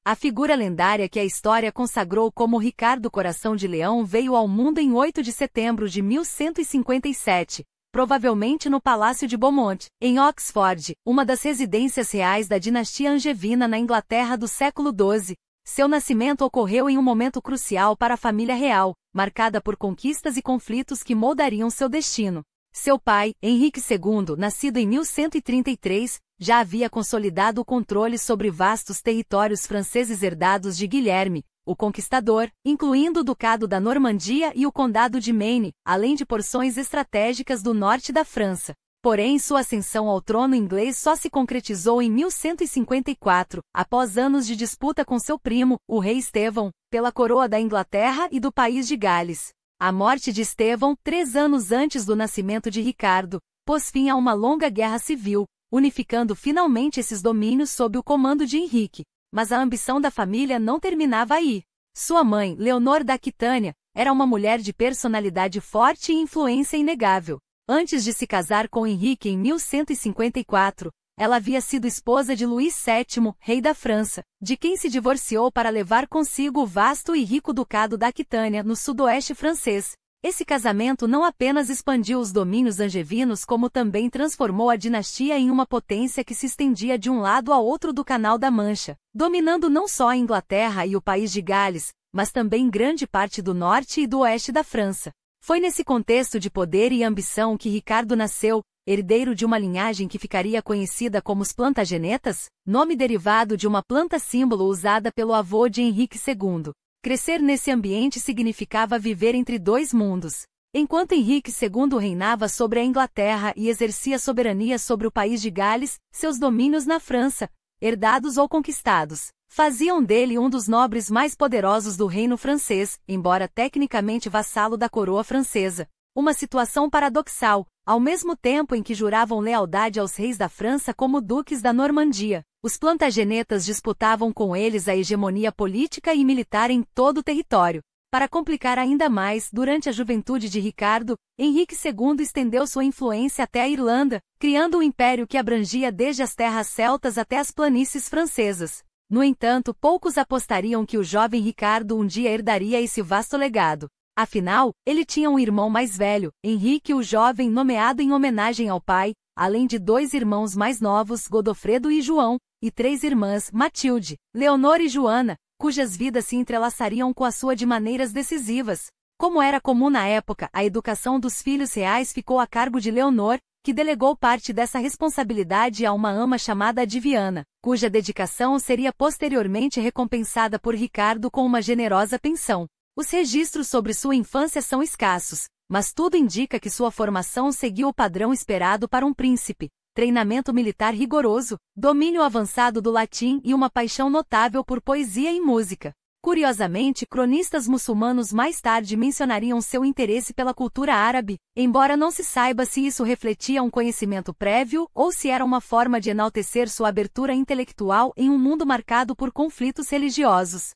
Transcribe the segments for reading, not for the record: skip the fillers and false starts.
A figura lendária que a história consagrou como Ricardo Coração de Leão veio ao mundo em 8 de setembro de 1157, provavelmente no Palácio de Beaumont, em Oxford, uma das residências reais da dinastia angevina na Inglaterra do século XII. Seu nascimento ocorreu em um momento crucial para a família real, marcada por conquistas e conflitos que moldariam seu destino. Seu pai, Henrique II, nascido em 1133, já havia consolidado o controle sobre vastos territórios franceses herdados de Guilherme, o Conquistador, incluindo o Ducado da Normandia e o Condado de Maine, além de porções estratégicas do norte da França. Porém, sua ascensão ao trono inglês só se concretizou em 1154, após anos de disputa com seu primo, o rei Estevão, pela coroa da Inglaterra e do país de Gales. A morte de Estevão, 3 anos antes do nascimento de Ricardo, pôs fim a uma longa guerra civil, unificando finalmente esses domínios sob o comando de Henrique. Mas a ambição da família não terminava aí. Sua mãe, Leonor da Aquitânia, era uma mulher de personalidade forte e influência inegável. Antes de se casar com Henrique em 1154, ela havia sido esposa de Luís VII, rei da França, de quem se divorciou para levar consigo o vasto e rico ducado da Aquitânia no sudoeste francês. Esse casamento não apenas expandiu os domínios angevinos como também transformou a dinastia em uma potência que se estendia de um lado ao outro do Canal da Mancha, dominando não só a Inglaterra e o país de Gales, mas também grande parte do norte e do oeste da França. Foi nesse contexto de poder e ambição que Ricardo nasceu, herdeiro de uma linhagem que ficaria conhecida como os Plantagenetas, nome derivado de uma planta símbolo usada pelo avô de Henrique II. Crescer nesse ambiente significava viver entre dois mundos. Enquanto Henrique II reinava sobre a Inglaterra e exercia soberania sobre o país de Gales, seus domínios na França, herdados ou conquistados, faziam dele um dos nobres mais poderosos do reino francês, embora tecnicamente vassalo da coroa francesa. Uma situação paradoxal, ao mesmo tempo em que juravam lealdade aos reis da França como duques da Normandia, os Plantagenetas disputavam com eles a hegemonia política e militar em todo o território. Para complicar ainda mais, durante a juventude de Ricardo, Henrique II estendeu sua influência até a Irlanda, criando um império que abrangia desde as terras celtas até as planícies francesas. No entanto, poucos apostariam que o jovem Ricardo um dia herdaria esse vasto legado. Afinal, ele tinha um irmão mais velho, Henrique o Jovem, nomeado em homenagem ao pai, além de 2 irmãos mais novos, Godofredo e João, e 3 irmãs, Matilde, Leonor e Joana, cujas vidas se entrelaçariam com a sua de maneiras decisivas. Como era comum na época, a educação dos filhos reais ficou a cargo de Leonor, que delegou parte dessa responsabilidade a uma ama chamada Diviana, cuja dedicação seria posteriormente recompensada por Ricardo com uma generosa pensão. Os registros sobre sua infância são escassos, mas tudo indica que sua formação seguiu o padrão esperado para um príncipe: treinamento militar rigoroso, domínio avançado do latim e uma paixão notável por poesia e música. Curiosamente, cronistas muçulmanos mais tarde mencionariam seu interesse pela cultura árabe, embora não se saiba se isso refletia um conhecimento prévio ou se era uma forma de enaltecer sua abertura intelectual em um mundo marcado por conflitos religiosos.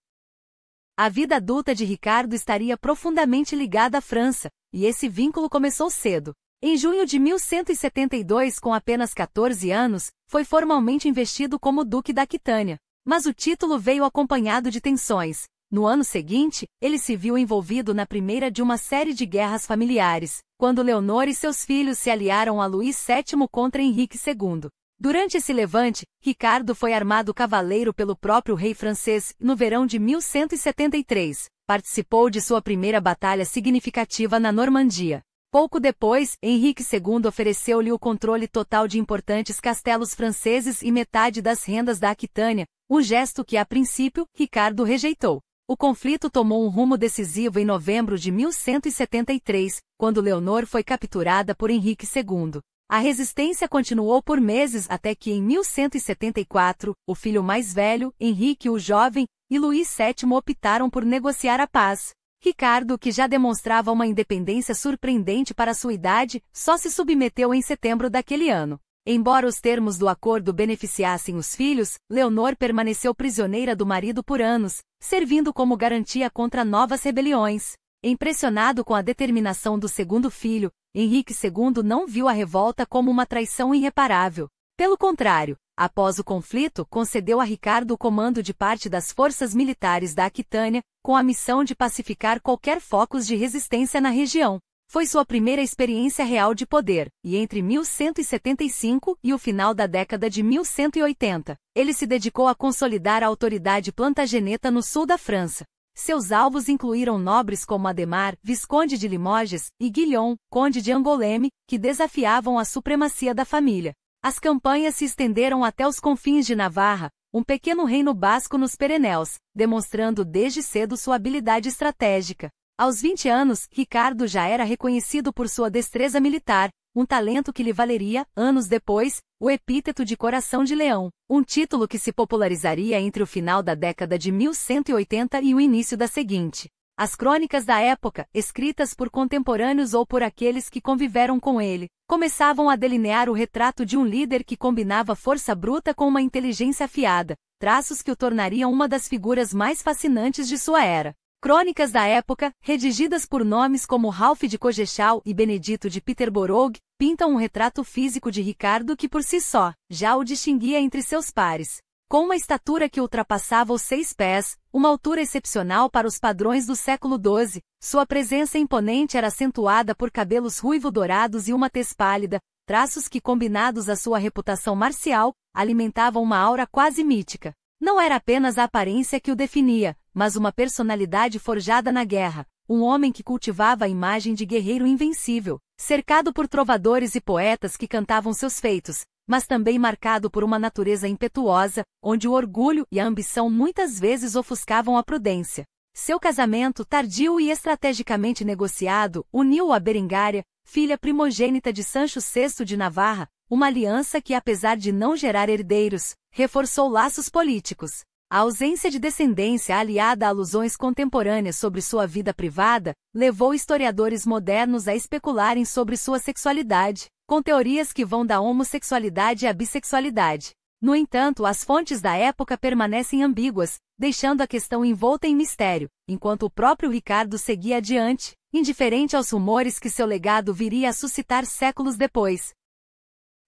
A vida adulta de Ricardo estaria profundamente ligada à França, e esse vínculo começou cedo. Em junho de 1172, com apenas 14 anos, foi formalmente investido como Duque da Aquitânia. Mas o título veio acompanhado de tensões. No ano seguinte, ele se viu envolvido na primeira de uma série de guerras familiares, quando Leonor e seus filhos se aliaram a Luís VII contra Henrique II. Durante esse levante, Ricardo foi armado cavaleiro pelo próprio rei francês. No verão de 1173, participou de sua primeira batalha significativa na Normandia. Pouco depois, Henrique II ofereceu-lhe o controle total de importantes castelos franceses e metade das rendas da Aquitânia, um gesto que, a princípio, Ricardo rejeitou. O conflito tomou um rumo decisivo em novembro de 1173, quando Leonor foi capturada por Henrique II. A resistência continuou por meses até que, em 1174, o filho mais velho, Henrique o Jovem, e Luís VII optaram por negociar a paz. Ricardo, que já demonstrava uma independência surpreendente para sua idade, só se submeteu em setembro daquele ano. Embora os termos do acordo beneficiassem os filhos, Leonor permaneceu prisioneira do marido por anos, servindo como garantia contra novas rebeliões. Impressionado com a determinação do segundo filho, Henrique II não viu a revolta como uma traição irreparável. Pelo contrário, Após o conflito, concedeu a Ricardo o comando de parte das forças militares da Aquitânia, com a missão de pacificar qualquer focos de resistência na região. Foi sua primeira experiência real de poder, e entre 1175 e o final da década de 1180, ele se dedicou a consolidar a autoridade plantageneta no sul da França. Seus alvos incluíram nobres como Ademar, visconde de Limoges, e Guillaume, conde de Angoulême, que desafiavam a supremacia da família. As campanhas se estenderam até os confins de Navarra, um pequeno reino basco nos Pirineus, demonstrando desde cedo sua habilidade estratégica. Aos 20 anos, Ricardo já era reconhecido por sua destreza militar, um talento que lhe valeria, anos depois, o epíteto de Coração de Leão, um título que se popularizaria entre o final da década de 1180 e o início da seguinte. As crônicas da época, escritas por contemporâneos ou por aqueles que conviveram com ele, começavam a delinear o retrato de um líder que combinava força bruta com uma inteligência afiada, traços que o tornariam uma das figuras mais fascinantes de sua era. Crônicas da época, redigidas por nomes como Ralph de Coggeshall e Benedito de Peterborough, pintam um retrato físico de Ricardo que por si só, já o distinguia entre seus pares. Com uma estatura que ultrapassava os 6 pés, uma altura excepcional para os padrões do século XII, sua presença imponente era acentuada por cabelos ruivo-dourados e uma tez pálida, traços que combinados à sua reputação marcial, alimentavam uma aura quase mítica. Não era apenas a aparência que o definia, mas uma personalidade forjada na guerra, um homem que cultivava a imagem de guerreiro invencível, cercado por trovadores e poetas que cantavam seus feitos, mas também marcado por uma natureza impetuosa, onde o orgulho e a ambição muitas vezes ofuscavam a prudência. Seu casamento, tardio e estrategicamente negociado, uniu-o a Berengária, filha primogênita de Sancho VI de Navarra, uma aliança que, apesar de não gerar herdeiros, reforçou laços políticos. A ausência de descendência aliada a alusões contemporâneas sobre sua vida privada, levou historiadores modernos a especularem sobre sua sexualidade, com teorias que vão da homossexualidade à bissexualidade. No entanto, as fontes da época permanecem ambíguas, deixando a questão envolta em mistério, enquanto o próprio Ricardo seguia adiante, indiferente aos rumores que seu legado viria a suscitar séculos depois.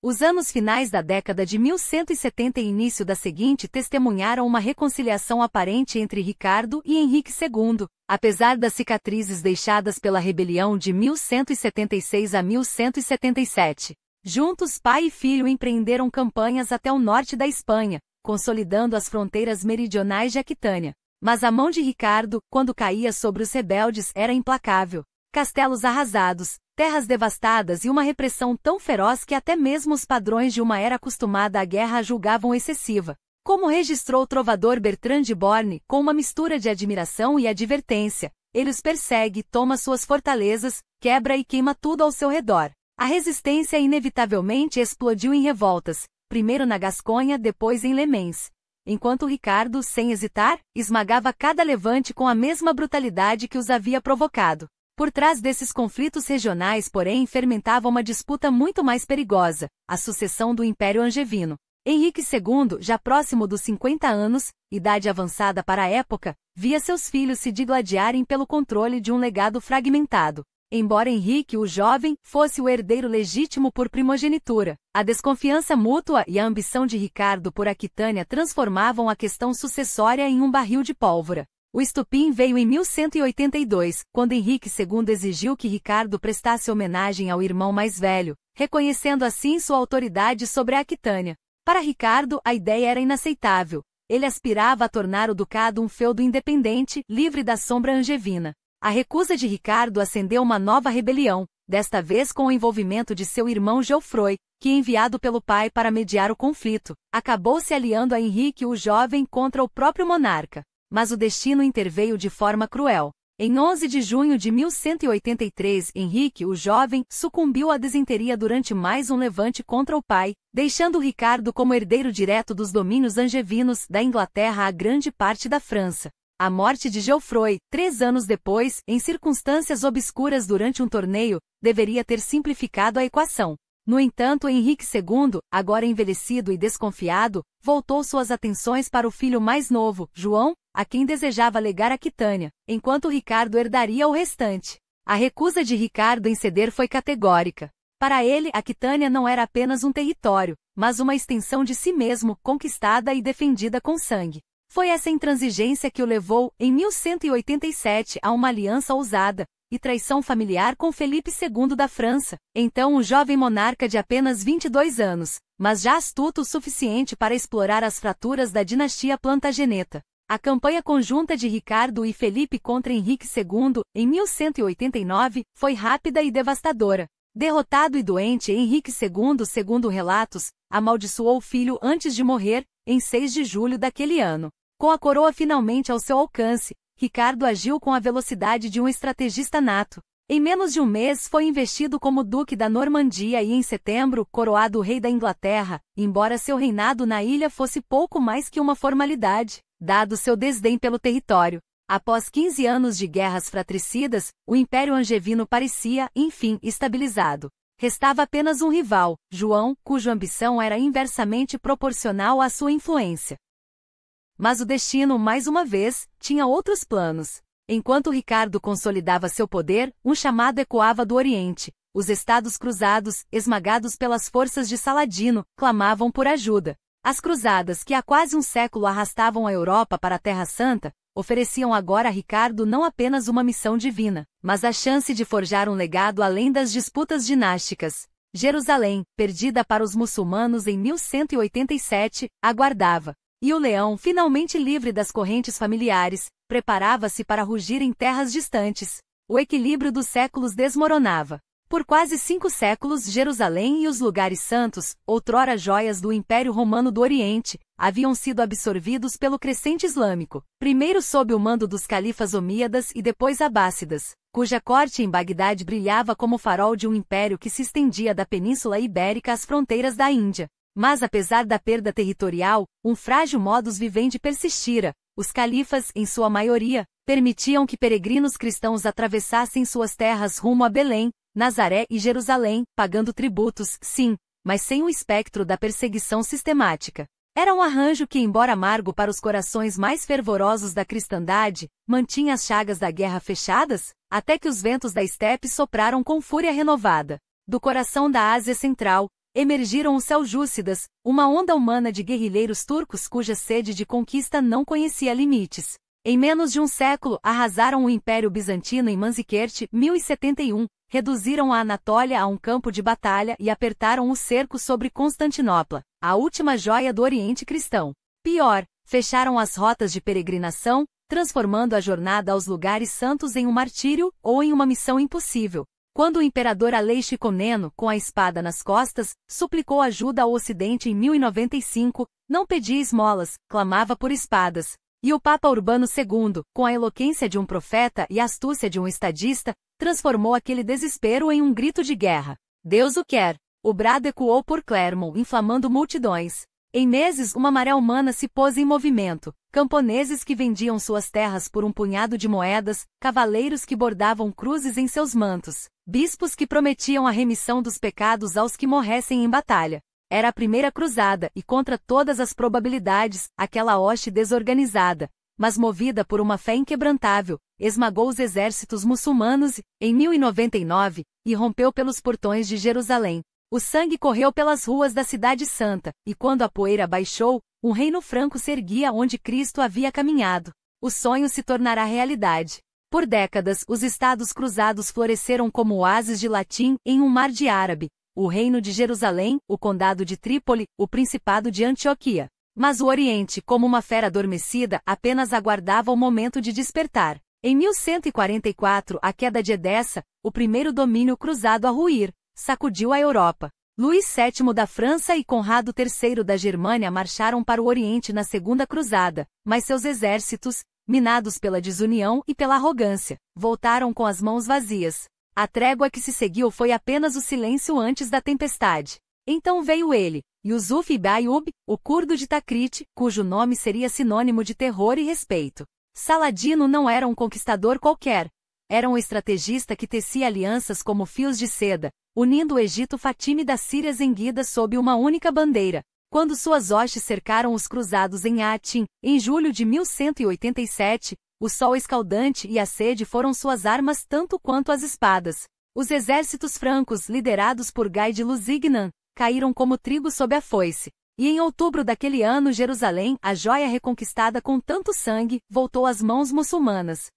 Os anos finais da década de 1170 e início da seguinte testemunharam uma reconciliação aparente entre Ricardo e Henrique II, apesar das cicatrizes deixadas pela rebelião de 1176 a 1177. Juntos, pai e filho empreenderam campanhas até o norte da Espanha, consolidando as fronteiras meridionais de Aquitânia. Mas a mão de Ricardo, quando caía sobre os rebeldes, era implacável. Castelos arrasados, terras devastadas e uma repressão tão feroz que até mesmo os padrões de uma era acostumada à guerra a julgavam excessiva. Como registrou o trovador Bertrand de Borne, com uma mistura de admiração e advertência, ele os persegue, toma suas fortalezas, quebra e queima tudo ao seu redor. A resistência inevitavelmente explodiu em revoltas, primeiro na Gasconha, depois em Le Mans. Enquanto Ricardo, sem hesitar, esmagava cada levante com a mesma brutalidade que os havia provocado. Por trás desses conflitos regionais, porém, fermentava uma disputa muito mais perigosa, a sucessão do Império Angevino. Henrique II, já próximo dos 50 anos, idade avançada para a época, via seus filhos se digladiarem pelo controle de um legado fragmentado. Embora Henrique, o jovem, fosse o herdeiro legítimo por primogenitura, a desconfiança mútua e a ambição de Ricardo por Aquitânia transformavam a questão sucessória em um barril de pólvora. O estupim veio em 1182, quando Henrique II exigiu que Ricardo prestasse homenagem ao irmão mais velho, reconhecendo assim sua autoridade sobre a Aquitânia. Para Ricardo, a ideia era inaceitável. Ele aspirava a tornar o ducado um feudo independente, livre da sombra angevina. A recusa de Ricardo acendeu uma nova rebelião, desta vez com o envolvimento de seu irmão Geoffroy, que, enviado pelo pai para mediar o conflito, acabou se aliando a Henrique o Jovem contra o próprio monarca. Mas o destino interveio de forma cruel. Em 11 de junho de 1183, Henrique o Jovem sucumbiu à disenteria durante mais um levante contra o pai, deixando Ricardo como herdeiro direto dos domínios angevinos da Inglaterra a grande parte da França. A morte de Geoffroy, 3 anos depois, em circunstâncias obscuras durante um torneio, deveria ter simplificado a equação. No entanto, Henrique II, agora envelhecido e desconfiado, voltou suas atenções para o filho mais novo, João, a quem desejava legar Aquitânia, enquanto Ricardo herdaria o restante. A recusa de Ricardo em ceder foi categórica. Para ele, Aquitânia não era apenas um território, mas uma extensão de si mesmo, conquistada e defendida com sangue. Foi essa intransigência que o levou, em 1187, a uma aliança ousada e traição familiar com Felipe II da França, então um jovem monarca de apenas 22 anos, mas já astuto o suficiente para explorar as fraturas da dinastia Plantageneta. A campanha conjunta de Ricardo e Felipe contra Henrique II, em 1189, foi rápida e devastadora. Derrotado e doente, Henrique II, segundo relatos, amaldiçoou o filho antes de morrer, em 6 de julho daquele ano. Com a coroa finalmente ao seu alcance, Ricardo agiu com a velocidade de um estrategista nato. Em menos de um mês foi investido como Duque da Normandia e em setembro, coroado rei da Inglaterra, embora seu reinado na ilha fosse pouco mais que uma formalidade, dado seu desdém pelo território. Após 15 anos de guerras fratricidas, o Império Angevino parecia, enfim, estabilizado. Restava apenas um rival, João, cuja ambição era inversamente proporcional à sua influência. Mas o destino, mais uma vez, tinha outros planos. Enquanto Ricardo consolidava seu poder, um chamado ecoava do Oriente. Os Estados Cruzados, esmagados pelas forças de Saladino, clamavam por ajuda. As cruzadas que há quase um século arrastavam a Europa para a Terra Santa, ofereciam agora a Ricardo não apenas uma missão divina, mas a chance de forjar um legado além das disputas dinásticas. Jerusalém, perdida para os muçulmanos em 1187, aguardava. E o leão, finalmente livre das correntes familiares, preparava-se para rugir em terras distantes. O equilíbrio dos séculos desmoronava. Por quase 5 séculos, Jerusalém e os lugares santos, outrora joias do Império Romano do Oriente, haviam sido absorvidos pelo crescente islâmico, primeiro sob o mando dos califas omíadas e depois abássidas, cuja corte em Bagdade brilhava como o farol de um império que se estendia da Península Ibérica às fronteiras da Índia. Mas apesar da perda territorial, um frágil modus vivendi persistira. Os califas, em sua maioria, permitiam que peregrinos cristãos atravessassem suas terras rumo a Belém, Nazaré e Jerusalém, pagando tributos, sim, mas sem o espectro da perseguição sistemática. Era um arranjo que, embora amargo para os corações mais fervorosos da cristandade, mantinha as chagas da guerra fechadas, até que os ventos da estepe sopraram com fúria renovada. Do coração da Ásia Central, emergiram os seljúcidas, uma onda humana de guerrilheiros turcos cuja sede de conquista não conhecia limites. Em menos de um século, arrasaram o Império Bizantino em Manzikert, 1071, reduziram a Anatólia a um campo de batalha e apertaram o cerco sobre Constantinopla, a última joia do Oriente cristão. Pior, fecharam as rotas de peregrinação, transformando a jornada aos lugares santos em um martírio ou em uma missão impossível. Quando o imperador Aleixo Comneno, com a espada nas costas, suplicou ajuda ao Ocidente em 1095, não pedia esmolas, clamava por espadas. E o Papa Urbano II, com a eloquência de um profeta e a astúcia de um estadista, transformou aquele desespero em um grito de guerra. Deus o quer! O brado ecoou por Clermont, inflamando multidões. Em meses, uma maré humana se pôs em movimento. Camponeses que vendiam suas terras por um punhado de moedas, cavaleiros que bordavam cruzes em seus mantos, bispos que prometiam a remissão dos pecados aos que morressem em batalha. Era a primeira cruzada e, contra todas as probabilidades, aquela hoste desorganizada, mas movida por uma fé inquebrantável, esmagou os exércitos muçulmanos, em 1099, e rompeu pelos portões de Jerusalém. O sangue correu pelas ruas da Cidade Santa, e quando a poeira baixou, um reino franco se erguia onde Cristo havia caminhado. O sonho se tornará realidade. Por décadas, os estados cruzados floresceram como oásis de latim em um mar de árabe. O reino de Jerusalém, o condado de Trípoli, o principado de Antioquia. Mas o Oriente, como uma fera adormecida, apenas aguardava o momento de despertar. Em 1144, a queda de Edessa, o primeiro domínio cruzado a ruir, sacudiu a Europa. Luís VII da França e Conrado III da Germânia marcharam para o Oriente na Segunda Cruzada, mas seus exércitos, minados pela desunião e pela arrogância, voltaram com as mãos vazias. A trégua que se seguiu foi apenas o silêncio antes da tempestade. Então veio ele, Yusuf ibn Ayyub, o curdo de Takrit, cujo nome seria sinônimo de terror e respeito. Saladino não era um conquistador qualquer. Era um estrategista que tecia alianças como fios de seda, unindo o Egito Fatime das Sírias erguidas sob uma única bandeira. Quando suas hostes cercaram os cruzados em Atim, em julho de 1187, o sol escaldante e a sede foram suas armas tanto quanto as espadas. Os exércitos francos, liderados por Guy de Lusignan, caíram como trigo sob a foice. E em outubro daquele ano Jerusalém, a joia reconquistada com tanto sangue, voltou às mãos muçulmanas.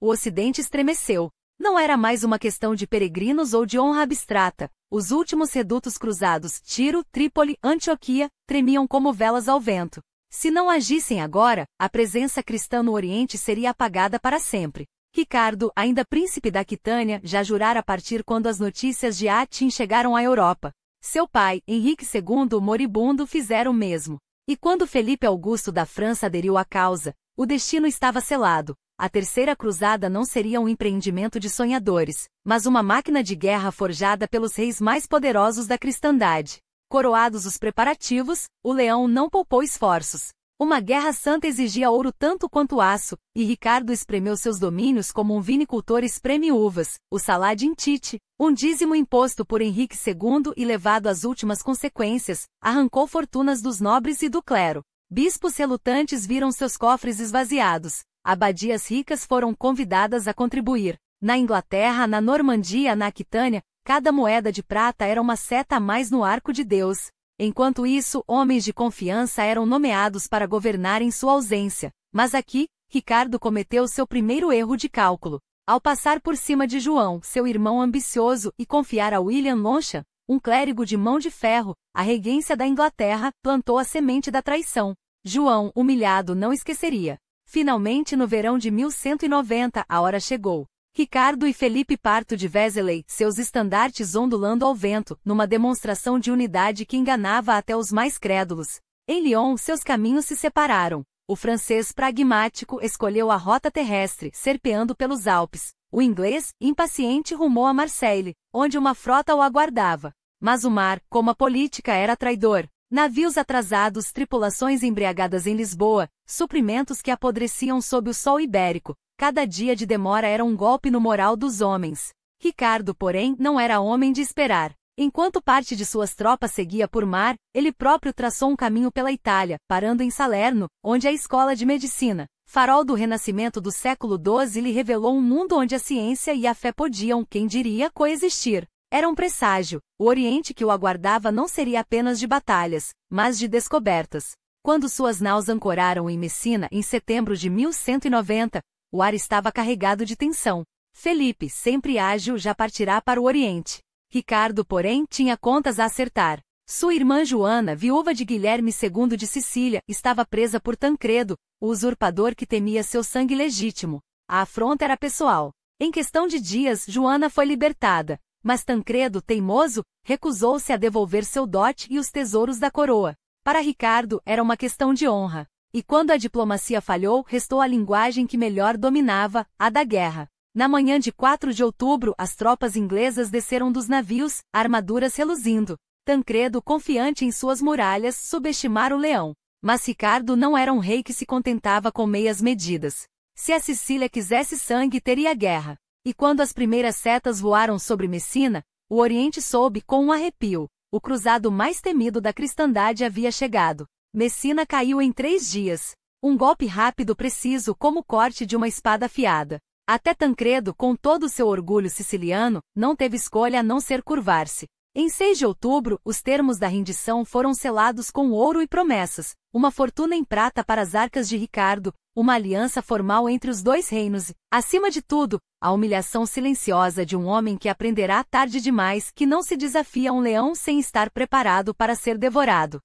O Ocidente estremeceu. Não era mais uma questão de peregrinos ou de honra abstrata. Os últimos redutos cruzados, Tiro, Trípoli, Antioquia, tremiam como velas ao vento. Se não agissem agora, a presença cristã no Oriente seria apagada para sempre. Ricardo, ainda príncipe da Aquitânia, já jurara partir quando as notícias de Atin chegaram à Europa. Seu pai, Henrique II, moribundo, fizera o mesmo. E quando Felipe Augusto da França aderiu à causa, o destino estava selado. A Terceira Cruzada não seria um empreendimento de sonhadores, mas uma máquina de guerra forjada pelos reis mais poderosos da cristandade. Coroados os preparativos, o leão não poupou esforços. Uma guerra santa exigia ouro tanto quanto aço, e Ricardo espremeu seus domínios como um vinicultor espreme uvas, o saladin tite, um dízimo imposto por Henrique II e levado às últimas consequências, arrancou fortunas dos nobres e do clero. Bispos relutantes viram seus cofres esvaziados. Abadias ricas foram convidadas a contribuir. Na Inglaterra, na Normandia, na Aquitânia, cada moeda de prata era uma seta a mais no arco de Deus. Enquanto isso, homens de confiança eram nomeados para governar em sua ausência. Mas aqui, Ricardo cometeu seu primeiro erro de cálculo. Ao passar por cima de João, seu irmão ambicioso, e confiar a William Longchamp, um clérigo de mão de ferro, a regência da Inglaterra, plantou a semente da traição. João, humilhado, não esqueceria. Finalmente, no verão de 1190, a hora chegou. Ricardo e Felipe parto de Vézelay, seus estandartes ondulando ao vento, numa demonstração de unidade que enganava até os mais crédulos. Em Lyon, seus caminhos se separaram. O francês pragmático escolheu a rota terrestre, serpeando pelos Alpes. O inglês, impaciente, rumou a Marseille, onde uma frota o aguardava. Mas o mar, como a política, era traidor. Navios atrasados, tripulações embriagadas em Lisboa, suprimentos que apodreciam sob o sol ibérico. Cada dia de demora era um golpe no moral dos homens. Ricardo, porém, não era homem de esperar. Enquanto parte de suas tropas seguia por mar, ele próprio traçou um caminho pela Itália, parando em Salerno, onde a escola de medicina, farol do renascimento do século XII, lhe revelou um mundo onde a ciência e a fé podiam, quem diria, coexistir. Era um presságio. O Oriente que o aguardava não seria apenas de batalhas, mas de descobertas. Quando suas naus ancoraram em Messina em setembro de 1190, o ar estava carregado de tensão. Felipe, sempre ágil, já partirá para o Oriente. Ricardo, porém, tinha contas a acertar. Sua irmã Joana, viúva de Guilherme II de Sicília, estava presa por Tancredo, o usurpador que temia seu sangue legítimo. A afronta era pessoal. Em questão de dias, Joana foi libertada. Mas Tancredo, teimoso, recusou-se a devolver seu dote e os tesouros da coroa. Para Ricardo, era uma questão de honra. E quando a diplomacia falhou, restou a linguagem que melhor dominava, a da guerra. Na manhã de 4 de outubro, as tropas inglesas desceram dos navios, armaduras reluzindo. Tancredo, confiante em suas muralhas, subestimara o leão. Mas Ricardo não era um rei que se contentava com meias medidas. Se a Sicília quisesse sangue, teria guerra. E quando as primeiras setas voaram sobre Messina, o Oriente soube com um arrepio. O cruzado mais temido da cristandade havia chegado. Messina caiu em 3 dias. Um golpe rápido, preciso, como o corte de uma espada afiada. Até Tancredo, com todo o seu orgulho siciliano, não teve escolha a não ser curvar-se. Em 6 de outubro, os termos da rendição foram selados com ouro e promessas, uma fortuna em prata para as arcas de Ricardo, uma aliança formal entre os dois reinos e, acima de tudo, a humilhação silenciosa de um homem que aprenderá tarde demais que não se desafia a um leão sem estar preparado para ser devorado.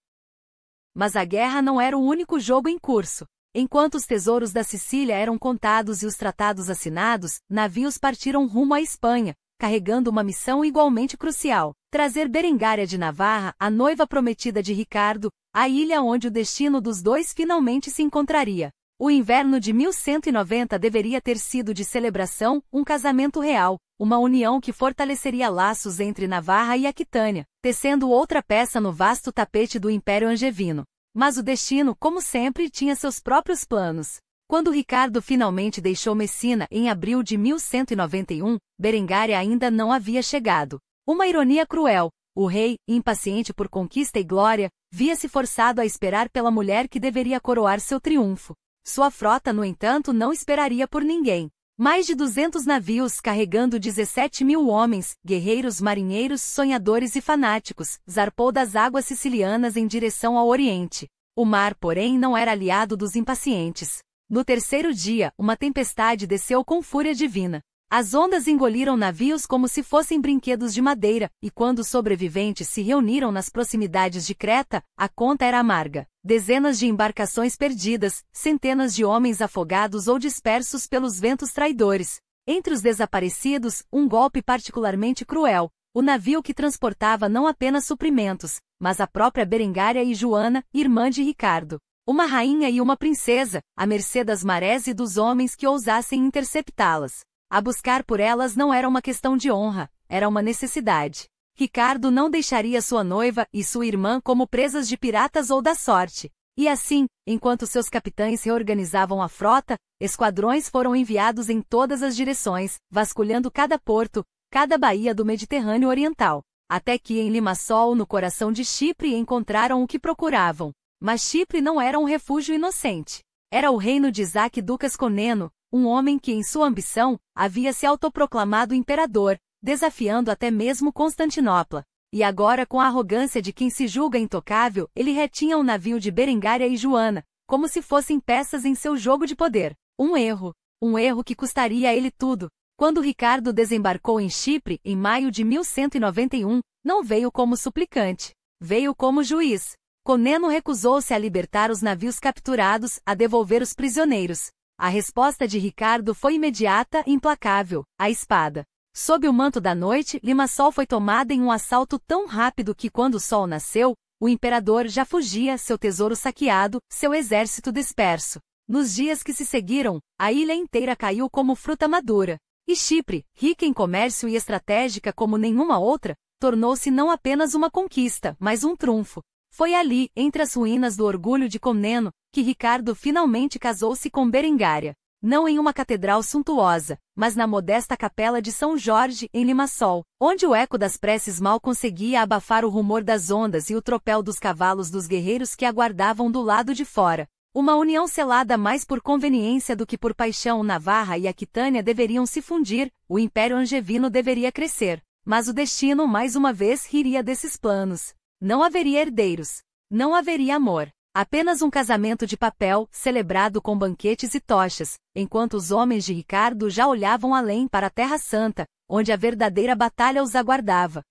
Mas a guerra não era o único jogo em curso. Enquanto os tesouros da Sicília eram contados e os tratados assinados, navios partiram rumo à Espanha, carregando uma missão igualmente crucial: trazer Berengária de Navarra, a noiva prometida de Ricardo, à ilha onde o destino dos dois finalmente se encontraria. O inverno de 1190 deveria ter sido de celebração, um casamento real, uma união que fortaleceria laços entre Navarra e Aquitânia, tecendo outra peça no vasto tapete do Império Angevino. Mas o destino, como sempre, tinha seus próprios planos. Quando Ricardo finalmente deixou Messina em abril de 1191, Berengária ainda não havia chegado. Uma ironia cruel. O rei, impaciente por conquista e glória, via-se forçado a esperar pela mulher que deveria coroar seu triunfo. Sua frota, no entanto, não esperaria por ninguém. Mais de 200 navios carregando 17.000 homens, guerreiros, marinheiros, sonhadores e fanáticos, zarpou das águas sicilianas em direção ao Oriente. O mar, porém, não era aliado dos impacientes. No terceiro dia, uma tempestade desceu com fúria divina. As ondas engoliram navios como se fossem brinquedos de madeira, e quando os sobreviventes se reuniram nas proximidades de Creta, a conta era amarga. Dezenas de embarcações perdidas, centenas de homens afogados ou dispersos pelos ventos traidores. Entre os desaparecidos, um golpe particularmente cruel. O navio que transportava não apenas suprimentos, mas a própria Berengária e Joana, irmã de Ricardo. Uma rainha e uma princesa, à mercê das marés e dos homens que ousassem interceptá-las. A buscar por elas não era uma questão de honra, era uma necessidade. Ricardo não deixaria sua noiva e sua irmã como presas de piratas ou da sorte. E assim, enquanto seus capitães reorganizavam a frota, esquadrões foram enviados em todas as direções, vasculhando cada porto, cada baía do Mediterrâneo Oriental. Até que em Limassol, no coração de Chipre, encontraram o que procuravam. Mas Chipre não era um refúgio inocente. Era o reino de Isaac Ducas Comneno, um homem que em sua ambição, havia se autoproclamado imperador, desafiando até mesmo Constantinopla. E agora com a arrogância de quem se julga intocável, ele retinha o navio de Berengária e Joana, como se fossem peças em seu jogo de poder. Um erro que custaria a ele tudo. Quando Ricardo desembarcou em Chipre, em maio de 1191, não veio como suplicante. Veio como juiz. Comneno recusou-se a libertar os navios capturados, a devolver os prisioneiros. A resposta de Ricardo foi imediata e implacável, a espada. Sob o manto da noite, Limassol foi tomada em um assalto tão rápido que quando o sol nasceu, o imperador já fugia, seu tesouro saqueado, seu exército disperso. Nos dias que se seguiram, a ilha inteira caiu como fruta madura. E Chipre, rica em comércio e estratégica como nenhuma outra, tornou-se não apenas uma conquista, mas um trunfo. Foi ali, entre as ruínas do orgulho de Comneno, que Ricardo finalmente casou-se com Berengária. Não em uma catedral suntuosa, mas na modesta capela de São Jorge, em Limassol, onde o eco das preces mal conseguia abafar o rumor das ondas e o tropel dos cavalos dos guerreiros que aguardavam do lado de fora. Uma união selada mais por conveniência do que por paixão. Navarra e Aquitânia deveriam se fundir, o Império Angevino deveria crescer. Mas o destino mais uma vez riria desses planos. Não haveria herdeiros. Não haveria amor. Apenas um casamento de papel, celebrado com banquetes e tochas, enquanto os homens de Ricardo já olhavam além para a Terra Santa, onde a verdadeira batalha os aguardava.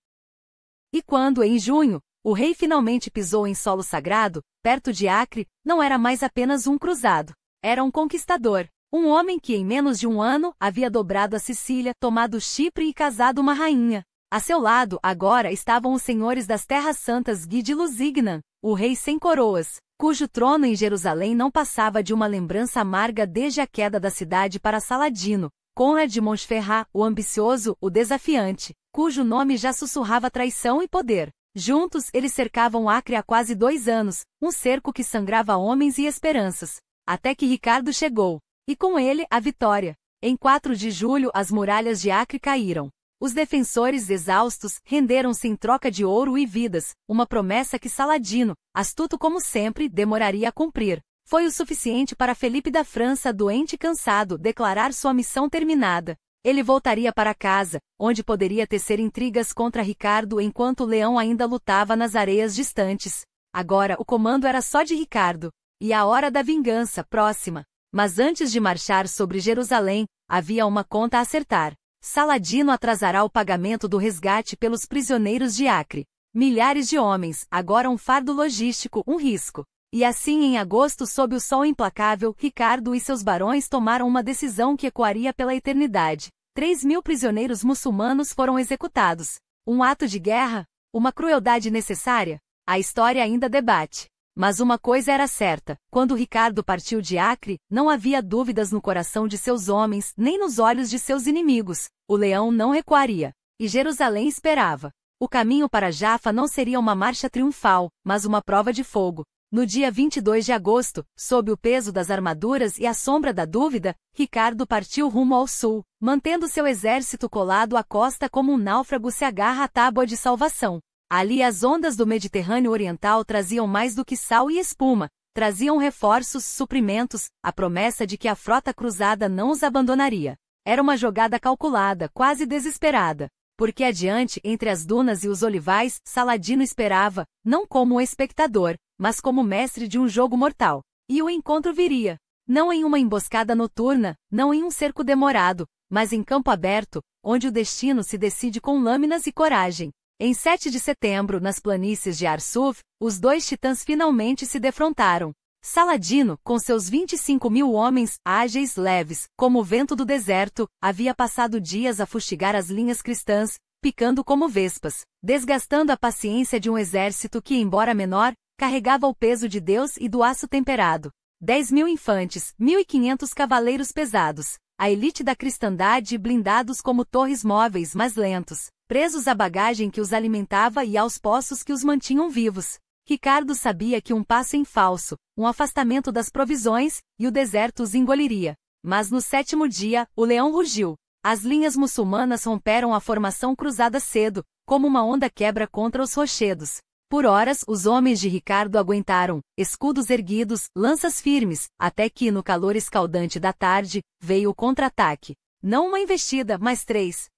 E quando, em junho, o rei finalmente pisou em solo sagrado, perto de Acre, não era mais apenas um cruzado. Era um conquistador. Um homem que em menos de um ano havia dobrado a Sicília, tomado Chipre e casado uma rainha. A seu lado, agora, estavam os senhores das Terras Santas Gui de Lusignan, o rei sem coroas, cujo trono em Jerusalém não passava de uma lembrança amarga desde a queda da cidade para Saladino, Conrad de Montferrat, o ambicioso, o desafiante, cujo nome já sussurrava traição e poder. Juntos, eles cercavam Acre há quase 2 anos, um cerco que sangrava homens e esperanças. Até que Ricardo chegou. E com ele, a vitória. Em 4 de julho, as muralhas de Acre caíram. Os defensores exaustos renderam-se em troca de ouro e vidas, uma promessa que Saladino, astuto como sempre, demoraria a cumprir. Foi o suficiente para Felipe da França, doente e cansado, declarar sua missão terminada. Ele voltaria para casa, onde poderia tecer intrigas contra Ricardo enquanto o leão ainda lutava nas areias distantes. Agora o comando era só de Ricardo. E a hora da vingança, próxima. Mas antes de marchar sobre Jerusalém, havia uma conta a acertar. Saladino atrasará o pagamento do resgate pelos prisioneiros de Acre. Milhares de homens, agora um fardo logístico, um risco. E assim em agosto, sob o sol implacável, Ricardo e seus barões tomaram uma decisão que ecoaria pela eternidade. 3.000 prisioneiros muçulmanos foram executados. Um ato de guerra? Uma crueldade necessária? A história ainda debate. Mas uma coisa era certa, quando Ricardo partiu de Acre, não havia dúvidas no coração de seus homens, nem nos olhos de seus inimigos. O leão não recuaria. E Jerusalém esperava. O caminho para Jafa não seria uma marcha triunfal, mas uma prova de fogo. No dia 22 de agosto, sob o peso das armaduras e à sombra da dúvida, Ricardo partiu rumo ao sul, mantendo seu exército colado à costa como um náufrago se agarra à tábua de salvação. Ali as ondas do Mediterrâneo Oriental traziam mais do que sal e espuma, traziam reforços, suprimentos, a promessa de que a frota cruzada não os abandonaria. Era uma jogada calculada, quase desesperada. Porque adiante, entre as dunas e os olivais, Saladino esperava, não como um espectador, mas como mestre de um jogo mortal. E o encontro viria. Não em uma emboscada noturna, não em um cerco demorado, mas em campo aberto, onde o destino se decide com lâminas e coragem. Em 7 de setembro, nas planícies de Arsuf, os dois titãs finalmente se defrontaram. Saladino, com seus 25.000 homens, ágeis, leves, como o vento do deserto, havia passado dias a fustigar as linhas cristãs, picando como vespas, desgastando a paciência de um exército que, embora menor, carregava o peso de Deus e do aço temperado. 10.000 infantes, 1.500 cavaleiros pesados, a elite da cristandade blindados como torres móveis mas lentos, presos à bagagem que os alimentava e aos poços que os mantinham vivos. Ricardo sabia que um passo em falso, um afastamento das provisões, e o deserto os engoliria. Mas no 7º dia, o leão rugiu. As linhas muçulmanas romperam a formação cruzada cedo, como uma onda quebra contra os rochedos. Por horas, os homens de Ricardo aguentaram, escudos erguidos, lanças firmes, até que, no calor escaldante da tarde, veio o contra-ataque. Não uma investida, mas três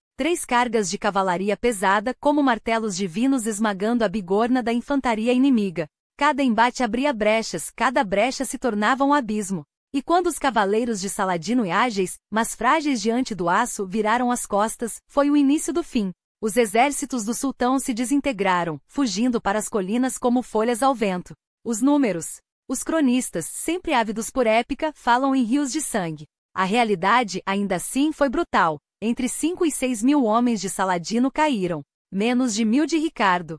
cargas de cavalaria pesada como martelos divinos esmagando a bigorna da infantaria inimiga. Cada embate abria brechas, cada brecha se tornava um abismo. E quando os cavaleiros de Saladino e ágeis, mas frágeis diante do aço, viraram as costas, foi o início do fim. Os exércitos do sultão se desintegraram, fugindo para as colinas como folhas ao vento. Os números. Os cronistas, sempre ávidos por épica, falam em rios de sangue. A realidade, ainda assim, foi brutal. Entre 5 e 6 mil homens de Saladino caíram. Menos de 1.000 de Ricardo.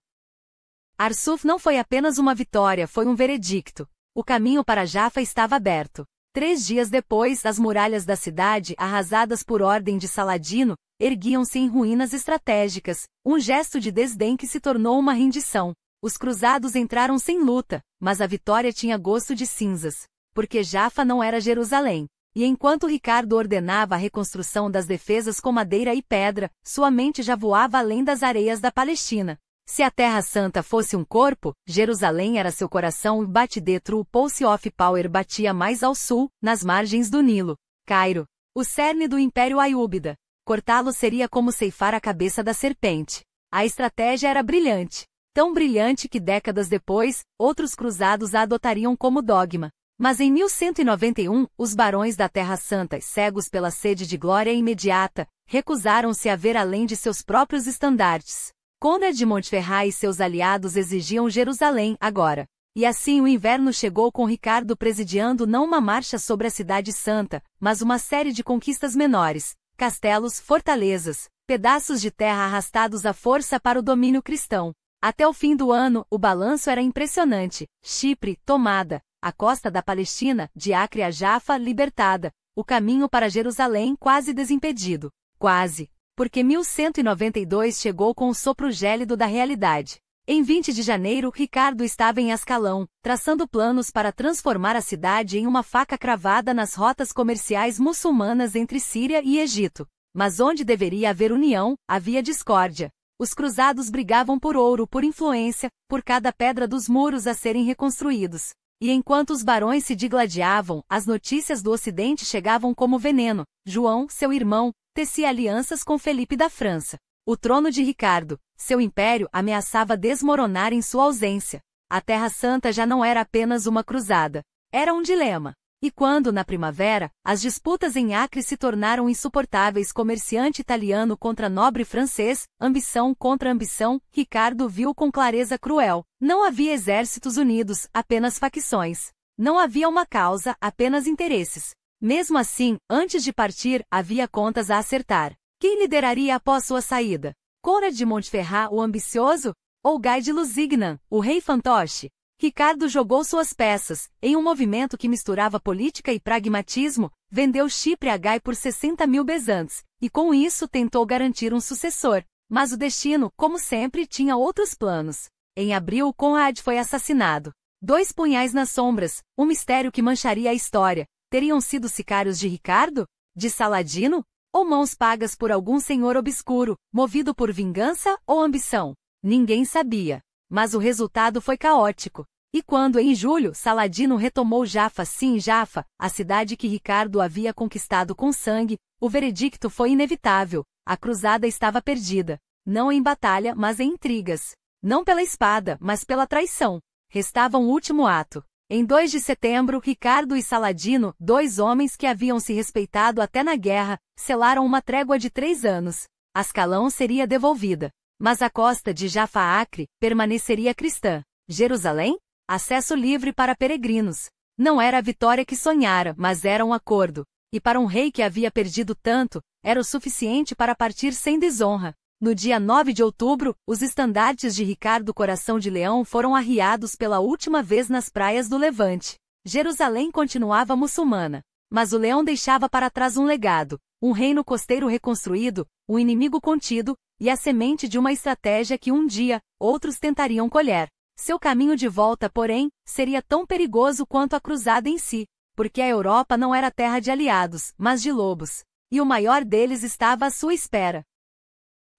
Arsuf não foi apenas uma vitória, foi um veredicto. O caminho para Jaffa estava aberto. 3 dias depois, as muralhas da cidade, arrasadas por ordem de Saladino, erguiam-se em ruínas estratégicas, um gesto de desdém que se tornou uma rendição. Os cruzados entraram sem luta, mas a vitória tinha gosto de cinzas, porque Jaffa não era Jerusalém. E enquanto Ricardo ordenava a reconstrução das defesas com madeira e pedra, sua mente já voava além das areias da Palestina. Se a Terra Santa fosse um corpo, Jerusalém era seu coração e Batidetru, o Pulse of Power, batia mais ao sul, nas margens do Nilo. Cairo, o cerne do Império Aiúbida. Cortá-lo seria como ceifar a cabeça da serpente. A estratégia era brilhante. Tão brilhante que décadas depois, outros cruzados a adotariam como dogma. Mas em 1191, os barões da Terra Santa, cegos pela sede de glória imediata, recusaram-se a ver além de seus próprios estandartes. Conrad de Montferrat e seus aliados exigiam Jerusalém agora. E assim o inverno chegou com Ricardo presidiando não uma marcha sobre a Cidade Santa, mas uma série de conquistas menores, castelos, fortalezas, pedaços de terra arrastados à força para o domínio cristão. Até o fim do ano, o balanço era impressionante. Chipre, tomada. A costa da Palestina, de Acre a Jaffa, libertada. O caminho para Jerusalém quase desimpedido. Quase. Porque 1192 chegou com o sopro gélido da realidade. Em 20 de janeiro, Ricardo estava em Ascalão, traçando planos para transformar a cidade em uma faca cravada nas rotas comerciais muçulmanas entre Síria e Egito. Mas onde deveria haver união, havia discórdia. Os cruzados brigavam por ouro, por influência, por cada pedra dos muros a serem reconstruídos. E enquanto os barões se digladiavam, as notícias do Ocidente chegavam como veneno. João, seu irmão, tecia alianças com Felipe da França. O trono de Ricardo, seu império, ameaçava desmoronar em sua ausência. A Terra Santa já não era apenas uma cruzada. Era um dilema. E quando, na primavera, as disputas em Acre se tornaram insuportáveis, comerciante italiano contra nobre francês, ambição contra ambição, Ricardo viu com clareza cruel. Não havia exércitos unidos, apenas facções. Não havia uma causa, apenas interesses. Mesmo assim, antes de partir, havia contas a acertar. Quem lideraria após sua saída? Conrad de Montferrat, o ambicioso? Ou Guy de Lusignan, o rei fantoche? Ricardo jogou suas peças, em um movimento que misturava política e pragmatismo, vendeu Chipre a Guy por 60.000 bezantes, e com isso tentou garantir um sucessor. Mas o destino, como sempre, tinha outros planos. Em abril, Conrad foi assassinado. 2 punhais nas sombras, um mistério que mancharia a história. Teriam sido sicários de Ricardo? De Saladino? Ou mãos pagas por algum senhor obscuro, movido por vingança ou ambição? Ninguém sabia. Mas o resultado foi caótico. E quando, em julho, Saladino retomou Jaffa, sim, Jaffa, a cidade que Ricardo havia conquistado com sangue, o veredicto foi inevitável: a cruzada estava perdida. Não em batalha, mas em intrigas. Não pela espada, mas pela traição. Restava um último ato. Em 2 de setembro, Ricardo e Saladino, 2 homens que haviam se respeitado até na guerra, selaram uma trégua de 3 anos. Ascalão seria devolvida, mas a costa de Jaffa-Acre permaneceria cristã. Jerusalém? Acesso livre para peregrinos. Não era a vitória que sonhara, mas era um acordo. E para um rei que havia perdido tanto, era o suficiente para partir sem desonra. No dia 9 de outubro, os estandartes de Ricardo Coração de Leão foram arriados pela última vez nas praias do Levante. Jerusalém continuava muçulmana, mas o leão deixava para trás um legado, um reino costeiro reconstruído, um inimigo contido, e a semente de uma estratégia que um dia, outros tentariam colher. Seu caminho de volta, porém, seria tão perigoso quanto a cruzada em si, porque a Europa não era terra de aliados, mas de lobos. E o maior deles estava à sua espera.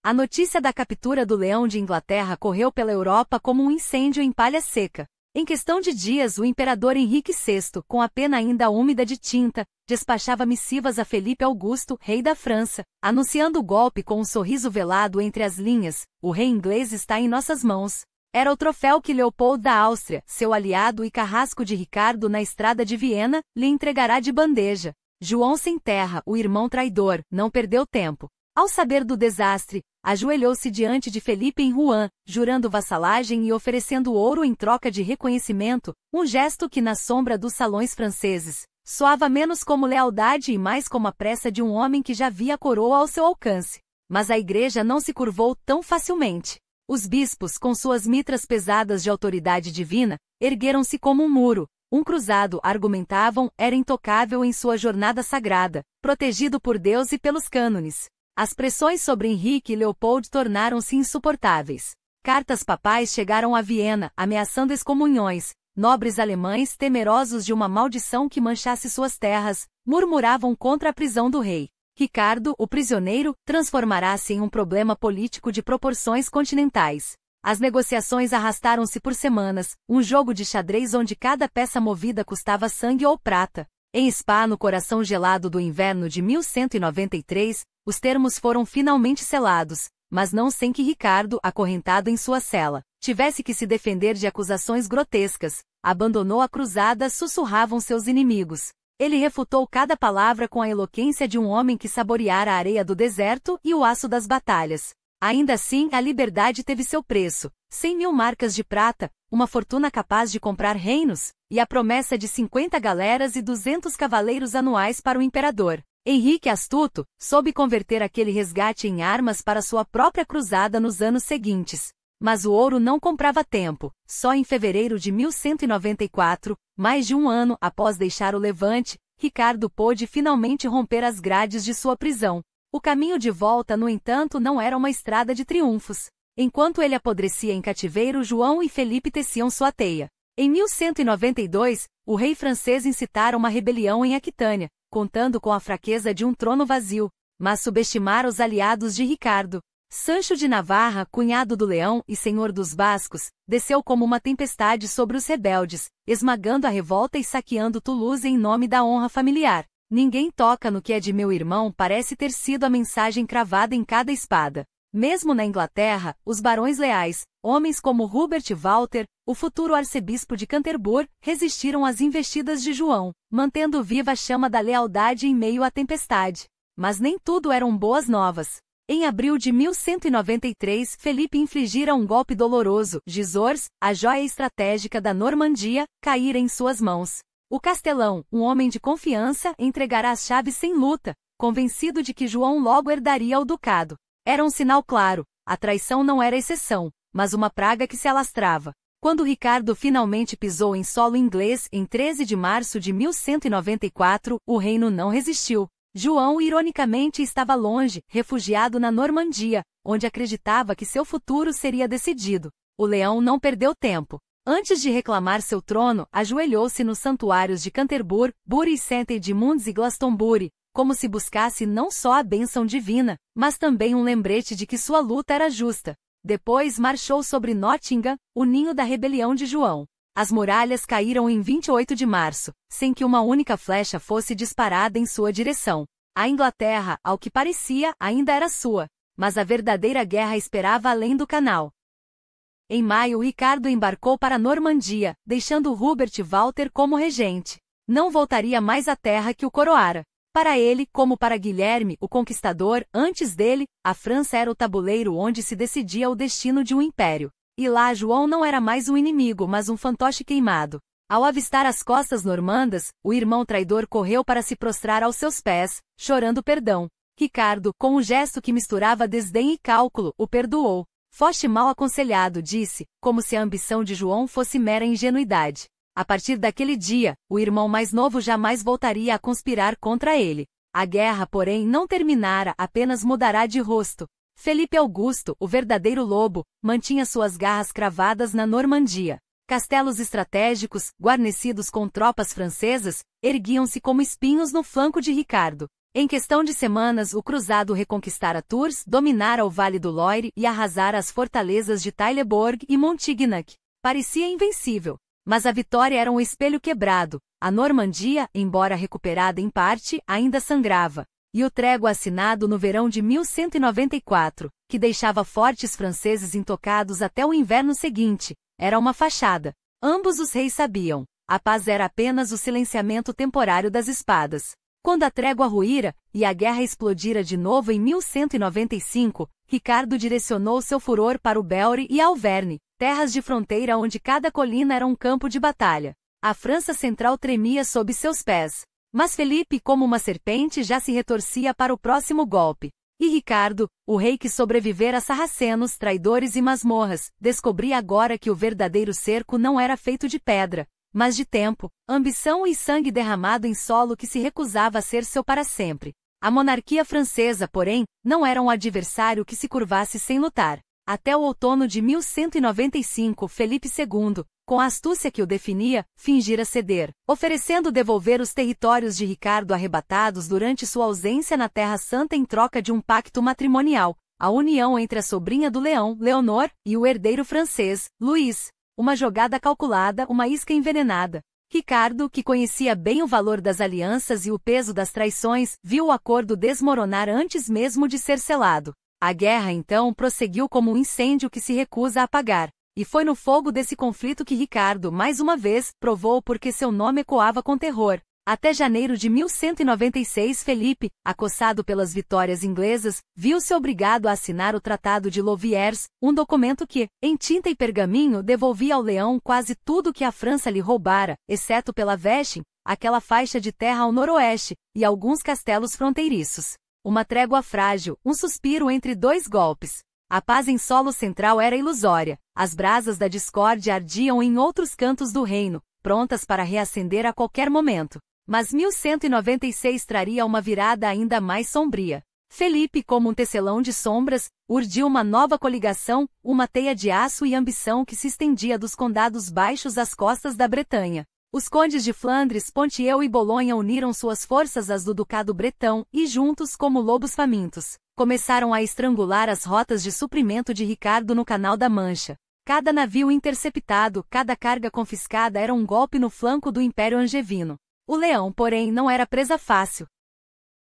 A notícia da captura do Leão de Inglaterra correu pela Europa como um incêndio em palha seca. Em questão de dias, o imperador Henrique VI, com a pena ainda úmida de tinta, despachava missivas a Felipe Augusto, rei da França, anunciando o golpe com um sorriso velado entre as linhas: o rei inglês está em nossas mãos. Era o troféu que Leopoldo da Áustria, seu aliado e carrasco de Ricardo na estrada de Viena, lhe entregará de bandeja. João sem terra, o irmão traidor, não perdeu tempo. Ao saber do desastre, ajoelhou-se diante de Felipe em Rouen, jurando vassalagem e oferecendo ouro em troca de reconhecimento, um gesto que na sombra dos salões franceses, soava menos como lealdade e mais como a pressa de um homem que já via a coroa ao seu alcance. Mas a igreja não se curvou tão facilmente. Os bispos, com suas mitras pesadas de autoridade divina, ergueram-se como um muro. Um cruzado, argumentavam, era intocável em sua jornada sagrada, protegido por Deus e pelos cânones. As pressões sobre Henrique e Leopoldo tornaram-se insuportáveis. Cartas papais chegaram a Viena, ameaçando excomunhões. Nobres alemães, temerosos de uma maldição que manchasse suas terras, murmuravam contra a prisão do rei. Ricardo, o prisioneiro, transformará-se em um problema político de proporções continentais. As negociações arrastaram-se por semanas, um jogo de xadrez onde cada peça movida custava sangue ou prata. Em Spa, no coração gelado do inverno de 1193, os termos foram finalmente selados, mas não sem que Ricardo, acorrentado em sua cela, tivesse que se defender de acusações grotescas. Abandonou a cruzada, sussurravam seus inimigos. Ele refutou cada palavra com a eloquência de um homem que saboreara a areia do deserto e o aço das batalhas. Ainda assim, a liberdade teve seu preço: 100.000 marcas de prata, uma fortuna capaz de comprar reinos, e a promessa de 50 galeras e 200 cavaleiros anuais para o imperador. Henrique astuto, soube converter aquele resgate em armas para sua própria cruzada nos anos seguintes. Mas o ouro não comprava tempo. Só em fevereiro de 1194, mais de um ano após deixar o Levante, Ricardo pôde finalmente romper as grades de sua prisão. O caminho de volta, no entanto, não era uma estrada de triunfos. Enquanto ele apodrecia em cativeiro, João e Felipe teciam sua teia. Em 1192, o rei francês incitara uma rebelião em Aquitânia, contando com a fraqueza de um trono vazio, mas subestimara os aliados de Ricardo. Sancho de Navarra, cunhado do Leão e senhor dos Bascos, desceu como uma tempestade sobre os rebeldes, esmagando a revolta e saqueando Toulouse em nome da honra familiar. Ninguém toca no que é de meu irmão parece ter sido a mensagem cravada em cada espada. Mesmo na Inglaterra, os barões leais, homens como Hubert Walter, o futuro arcebispo de Canterbury, resistiram às investidas de João, mantendo viva a chama da lealdade em meio à tempestade. Mas nem tudo eram boas novas. Em abril de 1193, Felipe infligira um golpe doloroso. Gisors, a joia estratégica da Normandia, caíra em suas mãos. O castelão, um homem de confiança, entregará as chaves sem luta, convencido de que João logo herdaria o ducado. Era um sinal claro: a traição não era exceção, mas uma praga que se alastrava. Quando Ricardo finalmente pisou em solo inglês, em 13 de março de 1194, o reino não resistiu. João ironicamente estava longe, refugiado na Normandia, onde acreditava que seu futuro seria decidido. O leão não perdeu tempo. Antes de reclamar seu trono, ajoelhou-se nos santuários de Canterbury, Bury St. Edmunds e Glastonbury, como se buscasse não só a bênção divina, mas também um lembrete de que sua luta era justa. Depois marchou sobre Nottingham, o ninho da rebelião de João. As muralhas caíram em 28 de março, sem que uma única flecha fosse disparada em sua direção. A Inglaterra, ao que parecia, ainda era sua, mas a verdadeira guerra esperava além do canal. Em maio, Ricardo embarcou para a Normandia, deixando Hubert Walter como regente. Não voltaria mais à terra que o coroara. Para ele, como para Guilherme, o Conquistador, antes dele, a França era o tabuleiro onde se decidia o destino de um império. E lá João não era mais um inimigo, mas um fantoche queimado. Ao avistar as costas normandas, o irmão traidor correu para se prostrar aos seus pés, chorando perdão. Ricardo, com um gesto que misturava desdém e cálculo, o perdoou. Foste mal aconselhado, disse, como se a ambição de João fosse mera ingenuidade. A partir daquele dia, o irmão mais novo jamais voltaria a conspirar contra ele. A guerra, porém, não terminara, apenas mudará de rosto. Felipe Augusto, o verdadeiro lobo, mantinha suas garras cravadas na Normandia. Castelos estratégicos, guarnecidos com tropas francesas, erguiam-se como espinhos no flanco de Ricardo. Em questão de semanas, o cruzado reconquistara Tours, dominara o Vale do Loire e arrasara as fortalezas de Taillebourg e Montignac. Parecia invencível. Mas a vitória era um espelho quebrado. A Normandia, embora recuperada em parte, ainda sangrava. E o trégua assinado no verão de 1194, que deixava fortes franceses intocados até o inverno seguinte, era uma fachada. Ambos os reis sabiam. A paz era apenas o silenciamento temporário das espadas. Quando a trégua ruíra, e a guerra explodira de novo em 1195, Ricardo direcionou seu furor para o Beure e Auvergne, terras de fronteira onde cada colina era um campo de batalha. A França central tremia sob seus pés. Mas Felipe, como uma serpente, já se retorcia para o próximo golpe. E Ricardo, o rei que sobrevivera a sarracenos, traidores e masmorras, descobria agora que o verdadeiro cerco não era feito de pedra, mas de tempo, ambição e sangue derramado em solo que se recusava a ser seu para sempre. A monarquia francesa, porém, não era um adversário que se curvasse sem lutar. Até o outono de 1195, Felipe II, com a astúcia que o definia, fingira ceder, oferecendo devolver os territórios de Ricardo arrebatados durante sua ausência na Terra Santa em troca de um pacto matrimonial, a união entre a sobrinha do Leão, Leonor, e o herdeiro francês, Luís. Uma jogada calculada, uma isca envenenada. Ricardo, que conhecia bem o valor das alianças e o peso das traições, viu o acordo desmoronar antes mesmo de ser selado. A guerra, então, prosseguiu como um incêndio que se recusa a apagar. E foi no fogo desse conflito que Ricardo, mais uma vez, provou porque seu nome ecoava com terror. Até janeiro de 1196, Felipe, acossado pelas vitórias inglesas, viu-se obrigado a assinar o Tratado de Louviers, um documento que, em tinta e pergaminho, devolvia ao Leão quase tudo que a França lhe roubara, exceto pela Vichy, aquela faixa de terra ao noroeste, e alguns castelos fronteiriços. Uma trégua frágil, um suspiro entre dois golpes. A paz em solo central era ilusória. As brasas da discórdia ardiam em outros cantos do reino, prontas para reacender a qualquer momento. Mas 1196 traria uma virada ainda mais sombria. Felipe, como um tecelão de sombras, urdiu uma nova coligação, uma teia de aço e ambição que se estendia dos condados baixos às costas da Bretanha. Os condes de Flandres, Ponthieu e Bolonha uniram suas forças às do Ducado Bretão e, juntos como lobos famintos, começaram a estrangular as rotas de suprimento de Ricardo no Canal da Mancha. Cada navio interceptado, cada carga confiscada era um golpe no flanco do Império Angevino. O Leão, porém, não era presa fácil.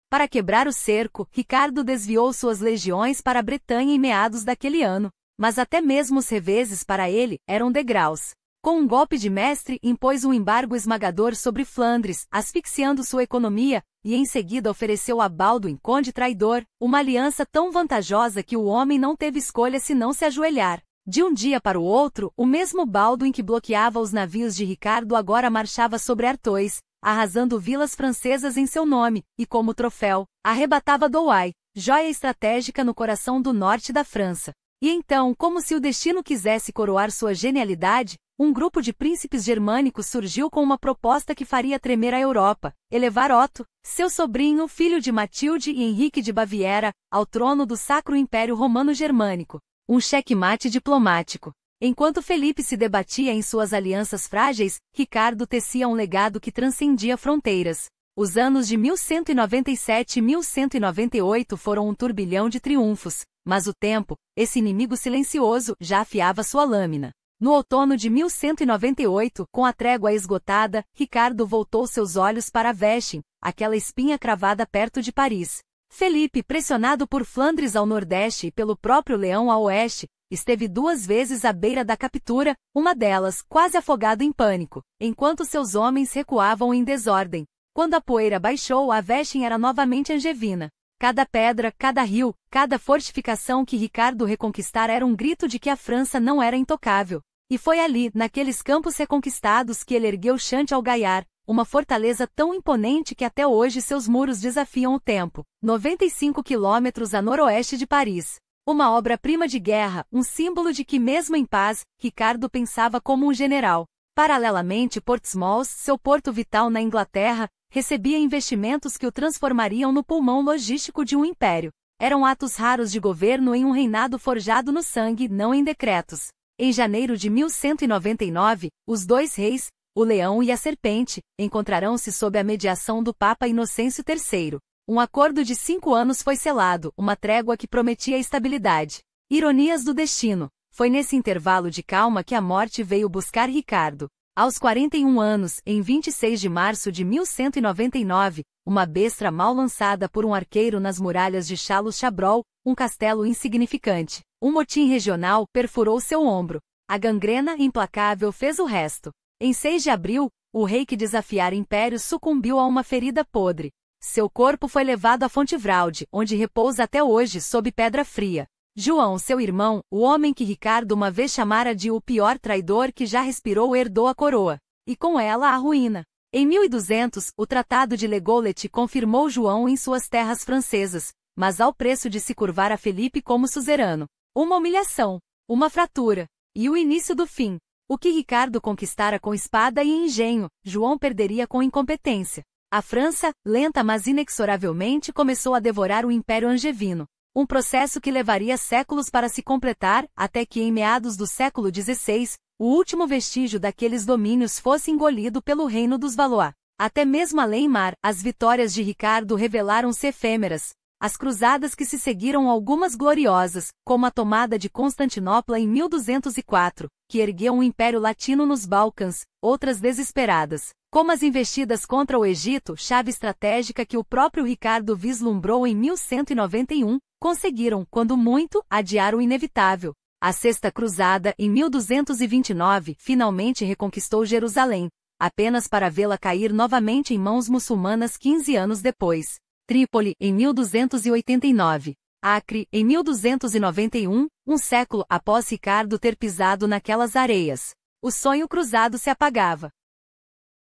Para quebrar o cerco, Ricardo desviou suas legiões para a Bretanha em meados daquele ano. Mas até mesmo os reveses para ele eram degraus. Com um golpe de mestre, impôs um embargo esmagador sobre Flandres, asfixiando sua economia, e em seguida ofereceu a Baldwin, conde traidor, uma aliança tão vantajosa que o homem não teve escolha senão se ajoelhar. De um dia para o outro, o mesmo Baldwin que bloqueava os navios de Ricardo agora marchava sobre Artois, arrasando vilas francesas em seu nome, e como troféu, arrebatava Douai, joia estratégica no coração do norte da França. E então, como se o destino quisesse coroar sua genialidade, um grupo de príncipes germânicos surgiu com uma proposta que faria tremer a Europa: elevar Otto, seu sobrinho, filho de Matilde e Henrique de Baviera, ao trono do Sacro Império Romano-Germânico. Um xeque-mate diplomático. Enquanto Felipe se debatia em suas alianças frágeis, Ricardo tecia um legado que transcendia fronteiras. Os anos de 1197 e 1198 foram um turbilhão de triunfos, mas o tempo, esse inimigo silencioso, já afiava sua lâmina. No outono de 1198, com a trégua esgotada, Ricardo voltou seus olhos para Vestin, aquela espinha cravada perto de Paris. Felipe, pressionado por Flandres ao nordeste e pelo próprio Leão a oeste, esteve 2 vezes à beira da captura, uma delas quase afogado em pânico, enquanto seus homens recuavam em desordem. Quando a poeira baixou, a Vestin era novamente angevina. Cada pedra, cada rio, cada fortificação que Ricardo reconquistara era um grito de que a França não era intocável. E foi ali, naqueles campos reconquistados, que ele ergueu Chantal-Gaillard, uma fortaleza tão imponente que até hoje seus muros desafiam o tempo. 95 quilômetros a noroeste de Paris. Uma obra-prima de guerra, um símbolo de que mesmo em paz, Ricardo pensava como um general. Paralelamente, Portsmouth, seu porto vital na Inglaterra, recebia investimentos que o transformariam no pulmão logístico de um império. Eram atos raros de governo em um reinado forjado no sangue, não em decretos. Em janeiro de 1199, os 2 reis, o Leão e a Serpente, encontrarão-se sob a mediação do Papa Inocêncio III. Um acordo de 5 anos foi selado, uma trégua que prometia estabilidade. Ironias do destino. Foi nesse intervalo de calma que a morte veio buscar Ricardo. Aos 41 anos, em 26 de março de 1199, uma besta mal lançada por um arqueiro nas muralhas de Chalos-Chabrol, um castelo insignificante. Um motim regional perfurou seu ombro. A gangrena implacável fez o resto. Em 6 de abril, o rei que desafiara impérios sucumbiu a uma ferida podre. Seu corpo foi levado a Fontevraude, onde repousa até hoje sob pedra fria. João, seu irmão, o homem que Ricardo uma vez chamara de o pior traidor que já respirou, herdou a coroa. E com ela a ruína. Em 1200, o Tratado de Legoulet confirmou João em suas terras francesas, mas ao preço de se curvar a Felipe como suzerano. Uma humilhação, uma fratura, e o início do fim. O que Ricardo conquistara com espada e engenho, João perderia com incompetência. A França, lenta mas inexoravelmente, começou a devorar o Império Angevino. Um processo que levaria séculos para se completar, até que em meados do século XVI, o último vestígio daqueles domínios fosse engolido pelo reino dos Valois. Até mesmo além-mar, as vitórias de Ricardo revelaram-se efêmeras. As cruzadas que se seguiram, algumas gloriosas, como a tomada de Constantinopla em 1204, que ergueu um império latino nos Balcãs, outras desesperadas, como as investidas contra o Egito, chave estratégica que o próprio Ricardo vislumbrou em 1191, conseguiram, quando muito, adiar o inevitável. A Sexta Cruzada, em 1229, finalmente reconquistou Jerusalém, apenas para vê-la cair novamente em mãos muçulmanas 15 anos depois. Trípoli, em 1289. Acre, em 1291, um século após Ricardo ter pisado naquelas areias. O sonho cruzado se apagava.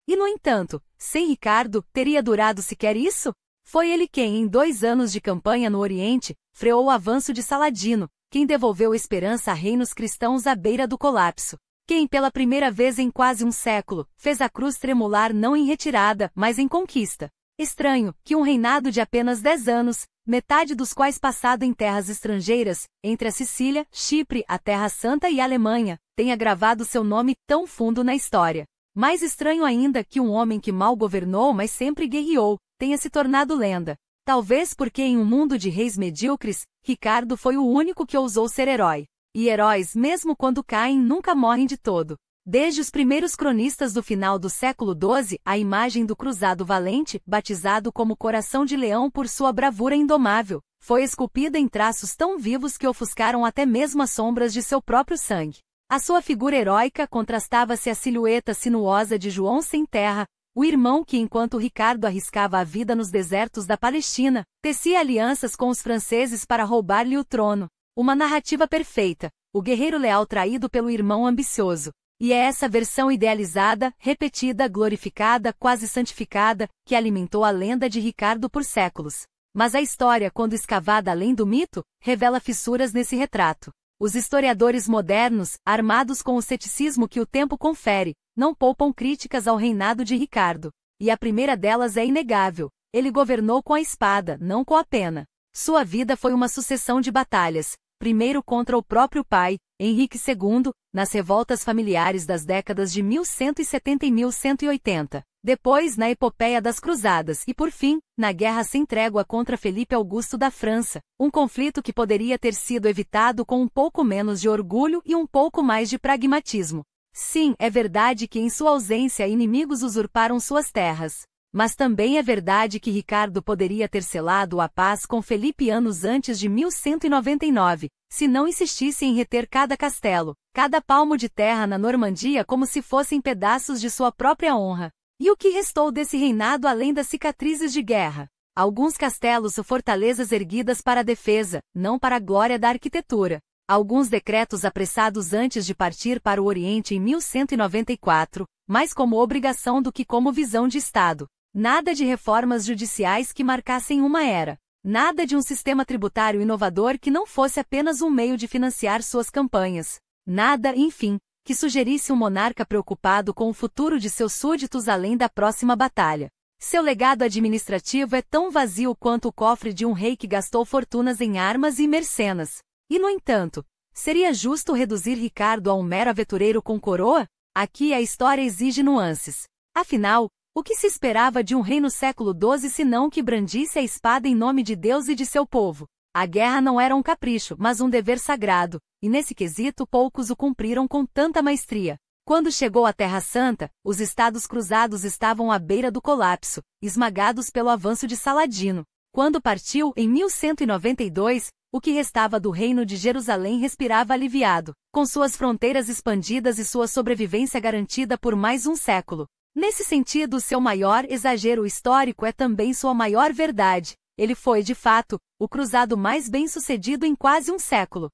E no entanto, sem Ricardo, teria durado sequer isso? Foi ele quem, em 2 anos de campanha no Oriente, freou o avanço de Saladino, quem devolveu esperança a reinos cristãos à beira do colapso. Quem, pela primeira vez em quase um século, fez a cruz tremular não em retirada, mas em conquista. Estranho, que um reinado de apenas 10 anos, metade dos quais passado em terras estrangeiras, entre a Sicília, Chipre, a Terra Santa e a Alemanha, tenha gravado seu nome tão fundo na história. Mais estranho ainda que um homem que mal governou mas sempre guerreou, tenha se tornado lenda. Talvez porque em um mundo de reis medíocres, Ricardo foi o único que ousou ser herói. E heróis, mesmo quando caem, nunca morrem de todo. Desde os primeiros cronistas do final do século XII, a imagem do cruzado valente, batizado como Coração de Leão por sua bravura indomável, foi esculpida em traços tão vivos que ofuscaram até mesmo as sombras de seu próprio sangue. A sua figura heróica contrastava-se à silhueta sinuosa de João sem terra, o irmão que, enquanto Ricardo arriscava a vida nos desertos da Palestina, tecia alianças com os franceses para roubar-lhe o trono. Uma narrativa perfeita, o guerreiro leal traído pelo irmão ambicioso. E é essa versão idealizada, repetida, glorificada, quase santificada, que alimentou a lenda de Ricardo por séculos. Mas a história, quando escavada além do mito, revela fissuras nesse retrato. Os historiadores modernos, armados com o ceticismo que o tempo confere, não poupam críticas ao reinado de Ricardo. E a primeira delas é inegável: ele governou com a espada, não com a pena. Sua vida foi uma sucessão de batalhas, primeiro contra o próprio pai, Henrique II, nas revoltas familiares das décadas de 1170 e 1180. depois na epopeia das Cruzadas e, por fim, na guerra sem trégua contra Felipe Augusto da França, um conflito que poderia ter sido evitado com um pouco menos de orgulho e um pouco mais de pragmatismo. Sim, é verdade que em sua ausência inimigos usurparam suas terras. Mas também é verdade que Ricardo poderia ter selado a paz com Felipe anos antes de 1199, se não insistisse em reter cada castelo, cada palmo de terra na Normandia como se fossem pedaços de sua própria honra. E o que restou desse reinado além das cicatrizes de guerra? Alguns castelos ou fortalezas erguidas para a defesa, não para a glória da arquitetura. Alguns decretos apressados antes de partir para o Oriente em 1194, mais como obrigação do que como visão de Estado. Nada de reformas judiciais que marcassem uma era. Nada de um sistema tributário inovador que não fosse apenas um meio de financiar suas campanhas. Nada, enfim, que sugerisse um monarca preocupado com o futuro de seus súditos além da próxima batalha. Seu legado administrativo é tão vazio quanto o cofre de um rei que gastou fortunas em armas e mercenas. E, no entanto, seria justo reduzir Ricardo a um mero aventureiro com coroa? Aqui a história exige nuances. Afinal, o que se esperava de um rei no século XII senão que brandisse a espada em nome de Deus e de seu povo? A guerra não era um capricho, mas um dever sagrado, e nesse quesito poucos o cumpriram com tanta maestria. Quando chegou à Terra Santa, os Estados Cruzados estavam à beira do colapso, esmagados pelo avanço de Saladino. Quando partiu, em 1192, o que restava do reino de Jerusalém respirava aliviado, com suas fronteiras expandidas e sua sobrevivência garantida por mais um século. Nesse sentido, seu maior exagero histórico é também sua maior verdade. Ele foi, de fato, o cruzado mais bem-sucedido em quase um século.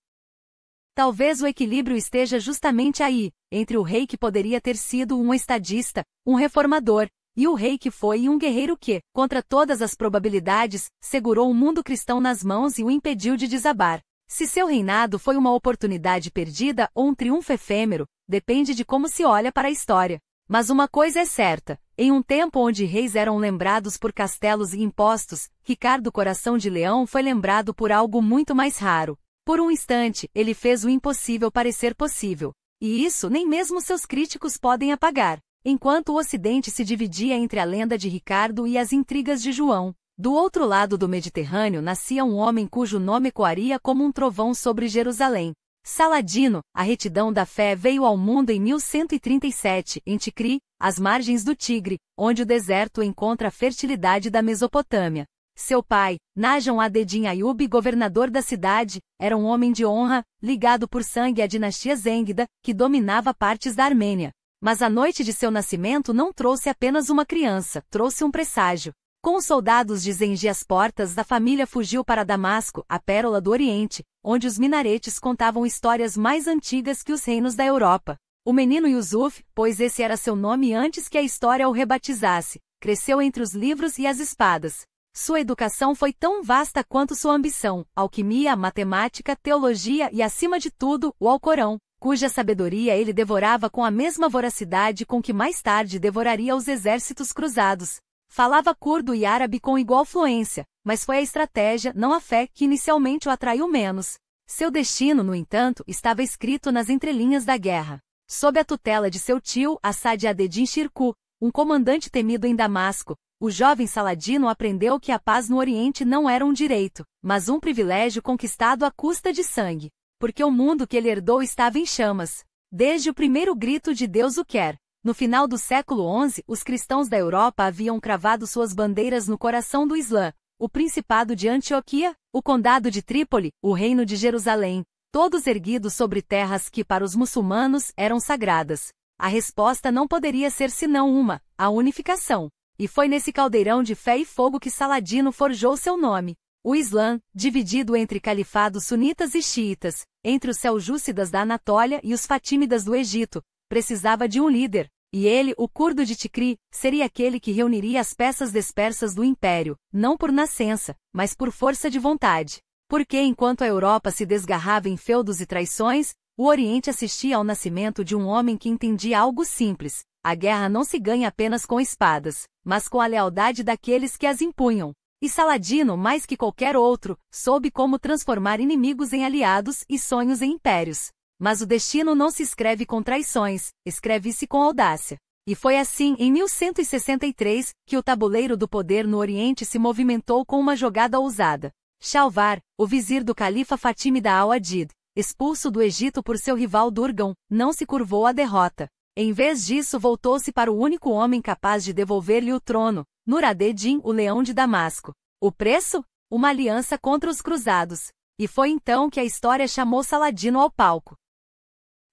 Talvez o equilíbrio esteja justamente aí, entre o rei que poderia ter sido um estadista, um reformador, e o rei que foi um guerreiro que, contra todas as probabilidades, segurou o mundo cristão nas mãos e o impediu de desabar. Se seu reinado foi uma oportunidade perdida ou um triunfo efêmero, depende de como se olha para a história. Mas uma coisa é certa, em um tempo onde reis eram lembrados por castelos e impostos, Ricardo Coração de Leão foi lembrado por algo muito mais raro. Por um instante, ele fez o impossível parecer possível. E isso nem mesmo seus críticos podem apagar. Enquanto o Ocidente se dividia entre a lenda de Ricardo e as intrigas de João, do outro lado do Mediterrâneo nascia um homem cujo nome ecoaria como um trovão sobre Jerusalém. Saladino, a retidão da fé veio ao mundo em 1137, em Tikri, às margens do Tigre, onde o deserto encontra a fertilidade da Mesopotâmia. Seu pai, Najan ad-Din Ayub, governador da cidade, era um homem de honra, ligado por sangue à dinastia Zengida, que dominava partes da Armênia. Mas a noite de seu nascimento não trouxe apenas uma criança, trouxe um presságio. Com os soldados de Zengi às portas, a família fugiu para Damasco, a pérola do Oriente, onde os minaretes contavam histórias mais antigas que os reinos da Europa. O menino Yusuf, pois esse era seu nome antes que a história o rebatizasse, cresceu entre os livros e as espadas. Sua educação foi tão vasta quanto sua ambição, alquimia, matemática, teologia e, acima de tudo, o Alcorão, cuja sabedoria ele devorava com a mesma voracidade com que mais tarde devoraria os exércitos cruzados. Falava curdo e árabe com igual fluência, mas foi a estratégia, não a fé, que inicialmente o atraiu menos. Seu destino, no entanto, estava escrito nas entrelinhas da guerra. Sob a tutela de seu tio, Assad ad-Din Shirkuh, um comandante temido em Damasco, o jovem Saladino aprendeu que a paz no Oriente não era um direito, mas um privilégio conquistado à custa de sangue. Porque o mundo que ele herdou estava em chamas. Desde o primeiro grito de Deus o quer. No final do século XI, os cristãos da Europa haviam cravado suas bandeiras no coração do Islã, o Principado de Antioquia, o Condado de Trípoli, o Reino de Jerusalém, todos erguidos sobre terras que para os muçulmanos eram sagradas. A resposta não poderia ser senão uma, a unificação. E foi nesse caldeirão de fé e fogo que Saladino forjou seu nome. O Islã, dividido entre califados sunitas e xiitas, entre os seljúcidas da Anatólia e os fatímidas do Egito, precisava de um líder. E ele, o curdo de Tikri, seria aquele que reuniria as peças dispersas do império, não por nascença, mas por força de vontade. Porque enquanto a Europa se desgarrava em feudos e traições, o Oriente assistia ao nascimento de um homem que entendia algo simples: a guerra não se ganha apenas com espadas, mas com a lealdade daqueles que as impunham. E Saladino, mais que qualquer outro, soube como transformar inimigos em aliados e sonhos em impérios. Mas o destino não se escreve com traições, escreve-se com audácia. E foi assim, em 1163, que o tabuleiro do poder no Oriente se movimentou com uma jogada ousada. Shalvar, o vizir do califa Fatímida al-Adid, expulso do Egito por seu rival Durgão, não se curvou à derrota. Em vez disso, voltou-se para o único homem capaz de devolver-lhe o trono, Nur ad-Din, o Leão de Damasco. O preço? Uma aliança contra os cruzados. E foi então que a história chamou Saladino ao palco.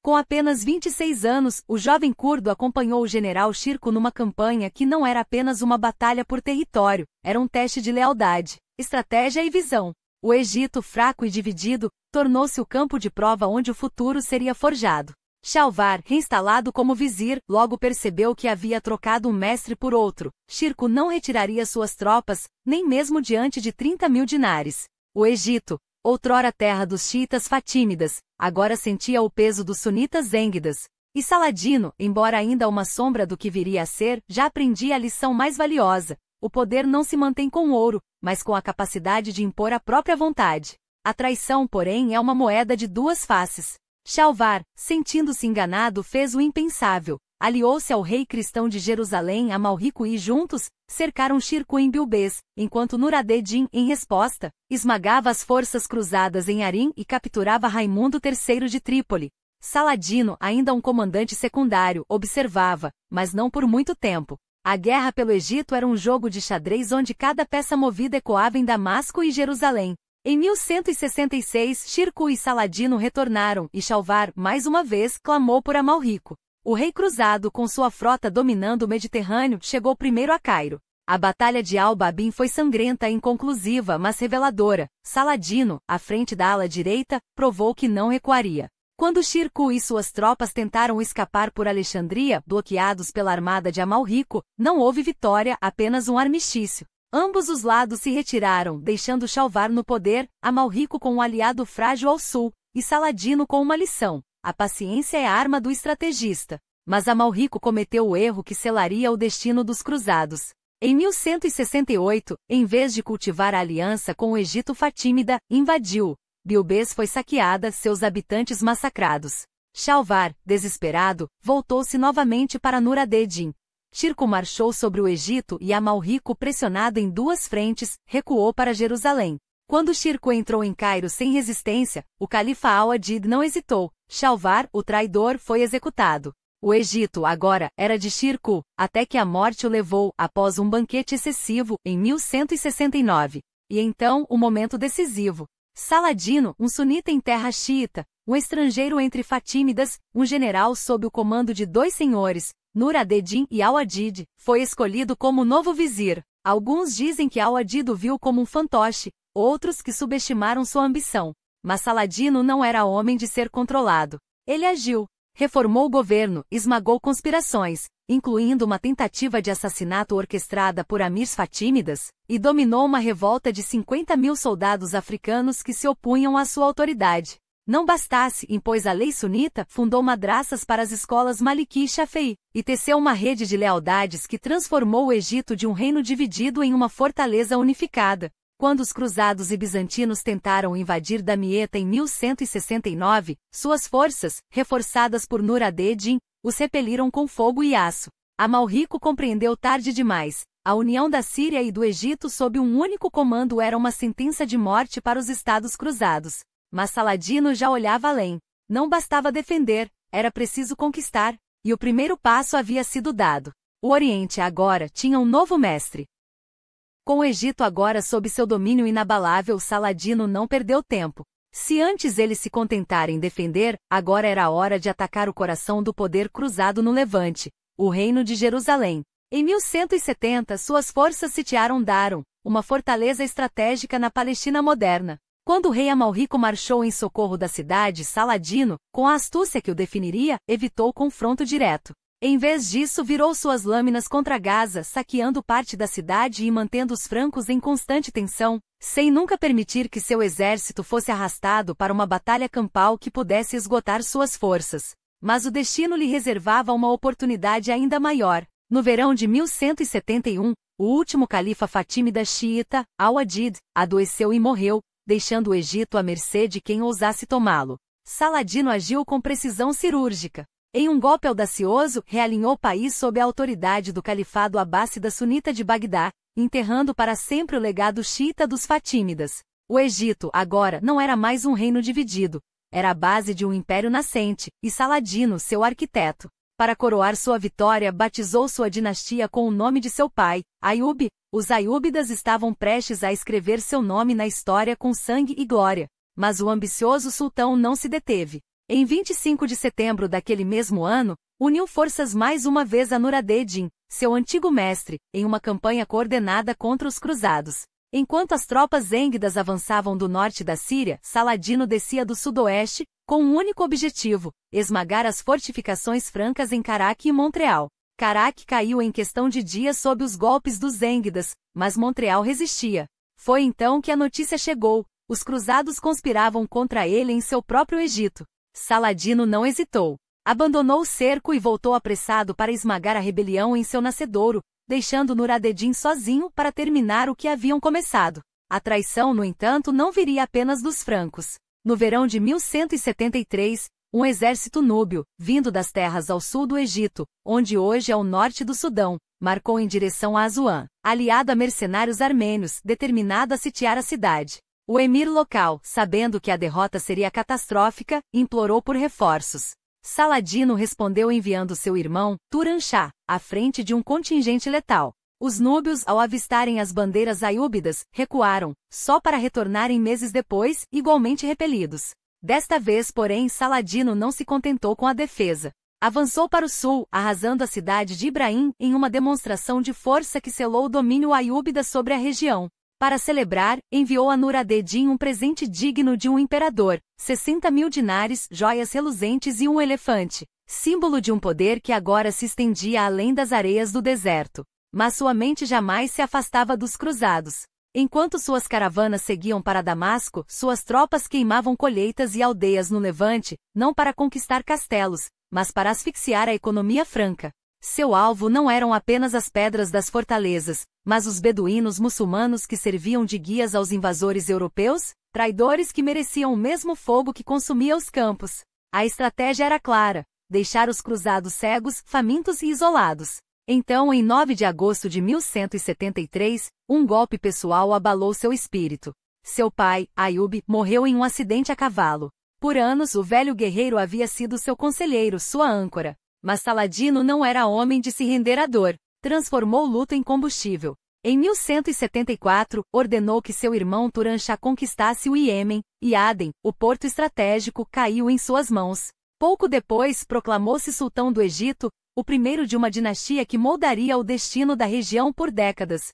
Com apenas 26 anos, o jovem curdo acompanhou o general Shirkuh numa campanha que não era apenas uma batalha por território, era um teste de lealdade, estratégia e visão. O Egito, fraco e dividido, tornou-se o campo de prova onde o futuro seria forjado. Shalvar, reinstalado como vizir, logo percebeu que havia trocado um mestre por outro. Shirkuh não retiraria suas tropas, nem mesmo diante de 30.000 dinares. O Egito, outrora terra dos xiitas fatímidas, agora sentia o peso dos sunitas zêngidas. E Saladino, embora ainda uma sombra do que viria a ser, já aprendia a lição mais valiosa. O poder não se mantém com ouro, mas com a capacidade de impor a própria vontade. A traição, porém, é uma moeda de duas faces. Shalvar, sentindo-se enganado, fez o impensável. Aliou-se ao rei cristão de Jerusalém, Amalrico, e juntos, cercaram Shirkuh em Bilbês, enquanto Nur ad-Din, em resposta, esmagava as forças cruzadas em Arim e capturava Raimundo III de Trípoli. Saladino, ainda um comandante secundário, observava, mas não por muito tempo. A guerra pelo Egito era um jogo de xadrez onde cada peça movida ecoava em Damasco e Jerusalém. Em 1166, Shirkuh e Saladino retornaram, e Shalvar, mais uma vez, clamou por Amalrico. O rei cruzado, com sua frota dominando o Mediterrâneo, chegou primeiro a Cairo. A batalha de Al-Babin foi sangrenta e inconclusiva, mas reveladora. Saladino, à frente da ala direita, provou que não recuaria. Quando Shirkuh e suas tropas tentaram escapar por Alexandria, bloqueados pela armada de Amalrico, não houve vitória, apenas um armistício. Ambos os lados se retiraram, deixando Shalvar no poder, Amalrico com um aliado frágil ao sul, e Saladino com uma lição. A paciência é a arma do estrategista. Mas Amalrico cometeu o erro que selaria o destino dos cruzados. Em 1168, em vez de cultivar a aliança com o Egito Fatímida, invadiu. Bilbês foi saqueada, seus habitantes massacrados. Shalvar, desesperado, voltou-se novamente para Nur ad-Din. Shirkuh marchou sobre o Egito e Amalrico, pressionado em duas frentes, recuou para Jerusalém. Quando Shirkuh entrou em Cairo sem resistência, o califa al-Adid não hesitou. Shalvar, o traidor, foi executado. O Egito, agora, era de Shirkuh, até que a morte o levou, após um banquete excessivo, em 1169. E então, o momento decisivo. Saladino, um sunita em terra xiita, um estrangeiro entre fatímidas, um general sob o comando de dois senhores, Nur ad-Din e al-Adid, foi escolhido como novo vizir. Alguns dizem que al-Adid o viu como um fantoche, outros que subestimaram sua ambição. Mas Saladino não era homem de ser controlado. Ele agiu, reformou o governo, esmagou conspirações, incluindo uma tentativa de assassinato orquestrada por amirs fatímidas, e dominou uma revolta de 50.000 soldados africanos que se opunham à sua autoridade. Não bastasse, impôs a lei sunita, fundou madraças para as escolas Maliki e Shafi'i, e teceu uma rede de lealdades que transformou o Egito de um reino dividido em uma fortaleza unificada. Quando os cruzados e bizantinos tentaram invadir Damieta em 1169, suas forças, reforçadas por Nur ad-Din, os repeliram com fogo e aço. Amalrico compreendeu tarde demais. A união da Síria e do Egito sob um único comando era uma sentença de morte para os estados cruzados. Mas Saladino já olhava além. Não bastava defender, era preciso conquistar, e o primeiro passo havia sido dado. O Oriente agora tinha um novo mestre. Com o Egito agora sob seu domínio inabalável, Saladino não perdeu tempo. Se antes ele se contentara em defender, agora era a hora de atacar o coração do poder cruzado no Levante, o reino de Jerusalém. Em 1170, suas forças sitiaram Darum, uma fortaleza estratégica na Palestina moderna. Quando o rei Amalrico marchou em socorro da cidade, Saladino, com a astúcia que o definiria, evitou confronto direto. Em vez disso, virou suas lâminas contra Gaza, saqueando parte da cidade e mantendo os francos em constante tensão, sem nunca permitir que seu exército fosse arrastado para uma batalha campal que pudesse esgotar suas forças. Mas o destino lhe reservava uma oportunidade ainda maior. No verão de 1171, o último califa fatímida xiita, al-Adid, adoeceu e morreu, deixando o Egito à mercê de quem ousasse tomá-lo. Saladino agiu com precisão cirúrgica. Em um golpe audacioso, realinhou o país sob a autoridade do califado abássida sunita de Bagdá, enterrando para sempre o legado xiita dos Fatímidas. O Egito, agora, não era mais um reino dividido. Era a base de um império nascente, e Saladino, seu arquiteto. Para coroar sua vitória, batizou sua dinastia com o nome de seu pai, Aiúbe. Os Aiúbidas estavam prestes a escrever seu nome na história com sangue e glória. Mas o ambicioso sultão não se deteve. Em 25 de setembro daquele mesmo ano, uniu forças mais uma vez a Nur ad-Din, seu antigo mestre, em uma campanha coordenada contra os cruzados. Enquanto as tropas zêngidas avançavam do norte da Síria, Saladino descia do sudoeste, com um único objetivo: esmagar as fortificações francas em Caraque e Montreal. Caraque caiu em questão de dias sob os golpes dos zêngidas, mas Montreal resistia. Foi então que a notícia chegou: os cruzados conspiravam contra ele em seu próprio Egito. Saladino não hesitou. Abandonou o cerco e voltou apressado para esmagar a rebelião em seu nascedouro, deixando Nur ad-Din sozinho para terminar o que haviam começado. A traição, no entanto, não viria apenas dos francos. No verão de 1173, um exército núbio, vindo das terras ao sul do Egito, onde hoje é o norte do Sudão, marcou em direção a Assuã, aliado a mercenários armênios, determinado a sitiar a cidade. O emir local, sabendo que a derrota seria catastrófica, implorou por reforços. Saladino respondeu enviando seu irmão, Turan-Shah, à frente de um contingente letal. Os núbios, ao avistarem as bandeiras aiúbidas, recuaram, só para retornarem meses depois, igualmente repelidos. Desta vez, porém, Saladino não se contentou com a defesa. Avançou para o sul, arrasando a cidade de Ibrahim em uma demonstração de força que selou o domínio aiúbida sobre a região. Para celebrar, enviou a Nur ad-Din um presente digno de um imperador: 60.000 dinares, joias reluzentes e um elefante, símbolo de um poder que agora se estendia além das areias do deserto. Mas sua mente jamais se afastava dos cruzados. Enquanto suas caravanas seguiam para Damasco, suas tropas queimavam colheitas e aldeias no Levante, não para conquistar castelos, mas para asfixiar a economia franca. Seu alvo não eram apenas as pedras das fortalezas, mas os beduínos muçulmanos que serviam de guias aos invasores europeus, traidores que mereciam o mesmo fogo que consumia os campos. A estratégia era clara: deixar os cruzados cegos, famintos e isolados. Então, em 9 de agosto de 1173, um golpe pessoal abalou seu espírito. Seu pai, Aiúbe, morreu em um acidente a cavalo. Por anos, o velho guerreiro havia sido seu conselheiro, sua âncora. Mas Saladino não era homem de se render à dor. Transformou o luto em combustível. Em 1174, ordenou que seu irmão Turan-Shah conquistasse o Iêmen, e Aden, o porto estratégico, caiu em suas mãos. Pouco depois, proclamou-se sultão do Egito, o primeiro de uma dinastia que moldaria o destino da região por décadas.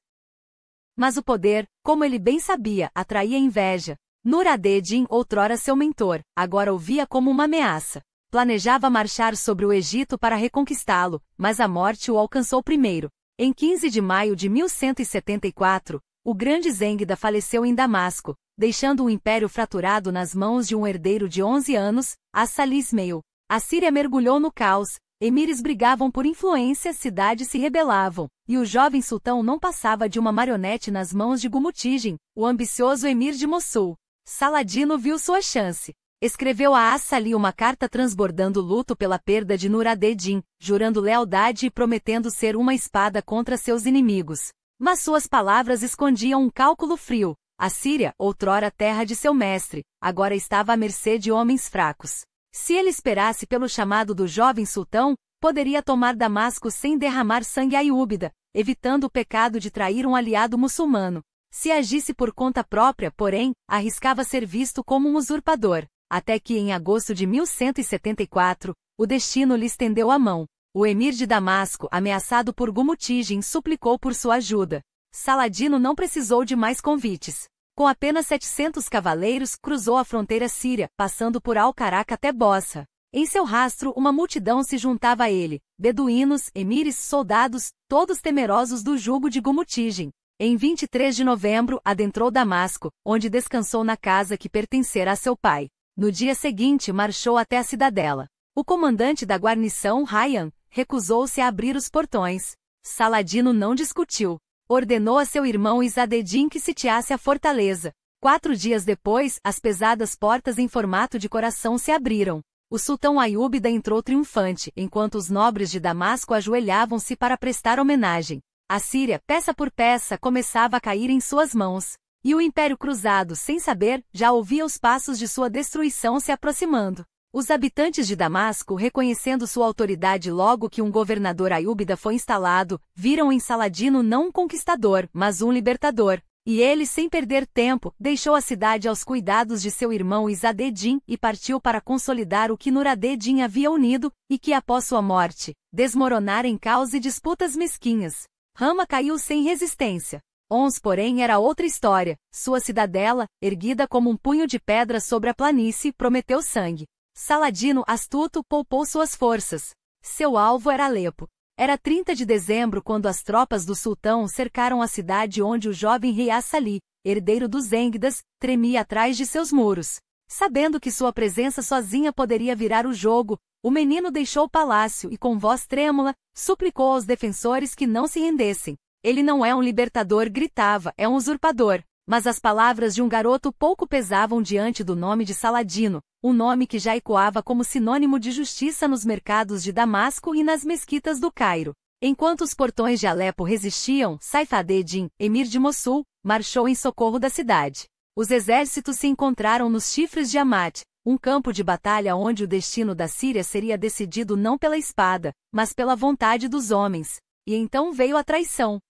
Mas o poder, como ele bem sabia, atraía inveja. Nur ad-Din, outrora seu mentor, agora o via como uma ameaça. Planejava marchar sobre o Egito para reconquistá-lo, mas a morte o alcançou primeiro. Em 15 de maio de 1174, o grande Zêngida faleceu em Damasco, deixando o império fraturado nas mãos de um herdeiro de 11 anos, As-Salih Ismail. A Síria mergulhou no caos, emires brigavam por influência, cidades se rebelavam, e o jovem sultão não passava de uma marionete nas mãos de Gumutigem, o ambicioso emir de Mossul. Saladino viu sua chance. Escreveu a As-Salih uma carta transbordando luto pela perda de Nur ad-Din, jurando lealdade e prometendo ser uma espada contra seus inimigos. Mas suas palavras escondiam um cálculo frio. A Síria, outrora terra de seu mestre, agora estava à mercê de homens fracos. Se ele esperasse pelo chamado do jovem sultão, poderia tomar Damasco sem derramar sangue aiúbida, evitando o pecado de trair um aliado muçulmano. Se agisse por conta própria, porém, arriscava ser visto como um usurpador. Até que em agosto de 1174, o destino lhe estendeu a mão. O emir de Damasco, ameaçado por Gumutigem, suplicou por sua ajuda. Saladino não precisou de mais convites. Com apenas 700 cavaleiros, cruzou a fronteira síria, passando por Al-Qarak até Bosra. Em seu rastro, uma multidão se juntava a ele: beduínos, emires, soldados, todos temerosos do jugo de Gumutigem. Em 23 de novembro, adentrou Damasco, onde descansou na casa que pertencera a seu pai. No dia seguinte, marchou até a cidadela. O comandante da guarnição, Rayyan, recusou-se a abrir os portões. Saladino não discutiu. Ordenou a seu irmão Izz ad-Din que sitiasse a fortaleza. 4 dias depois, as pesadas portas em formato de coração se abriram. O sultão Aiúbida entrou triunfante, enquanto os nobres de Damasco ajoelhavam-se para prestar homenagem. A Síria, peça por peça, começava a cair em suas mãos. E o Império Cruzado, sem saber, já ouvia os passos de sua destruição se aproximando. Os habitantes de Damasco, reconhecendo sua autoridade logo que um governador Aiúbida foi instalado, viram em Saladino não um conquistador, mas um libertador. E ele, sem perder tempo, deixou a cidade aos cuidados de seu irmão Izz-ad-Din e partiu para consolidar o que Nur ad-Din havia unido, e que após sua morte, desmoronara em caos e disputas mesquinhas. Hama caiu sem resistência. Ons, porém, era outra história. Sua cidadela, erguida como um punho de pedra sobre a planície, prometeu sangue. Saladino, astuto, poupou suas forças. Seu alvo era Alepo. Era 30 de dezembro quando as tropas do sultão cercaram a cidade onde o jovem rei As-Salih, herdeiro dos Zêngidas, tremia atrás de seus muros. Sabendo que sua presença sozinha poderia virar o jogo, o menino deixou o palácio e com voz trêmula, suplicou aos defensores que não se rendessem. Ele não é um libertador, gritava, é um usurpador. Mas as palavras de um garoto pouco pesavam diante do nome de Saladino, um nome que já ecoava como sinônimo de justiça nos mercados de Damasco e nas mesquitas do Cairo. Enquanto os portões de Alepo resistiam, Saif ad-Din, emir de Mossul, marchou em socorro da cidade. Os exércitos se encontraram nos chifres de Hamat, um campo de batalha onde o destino da Síria seria decidido não pela espada, mas pela vontade dos homens. E então veio a traição.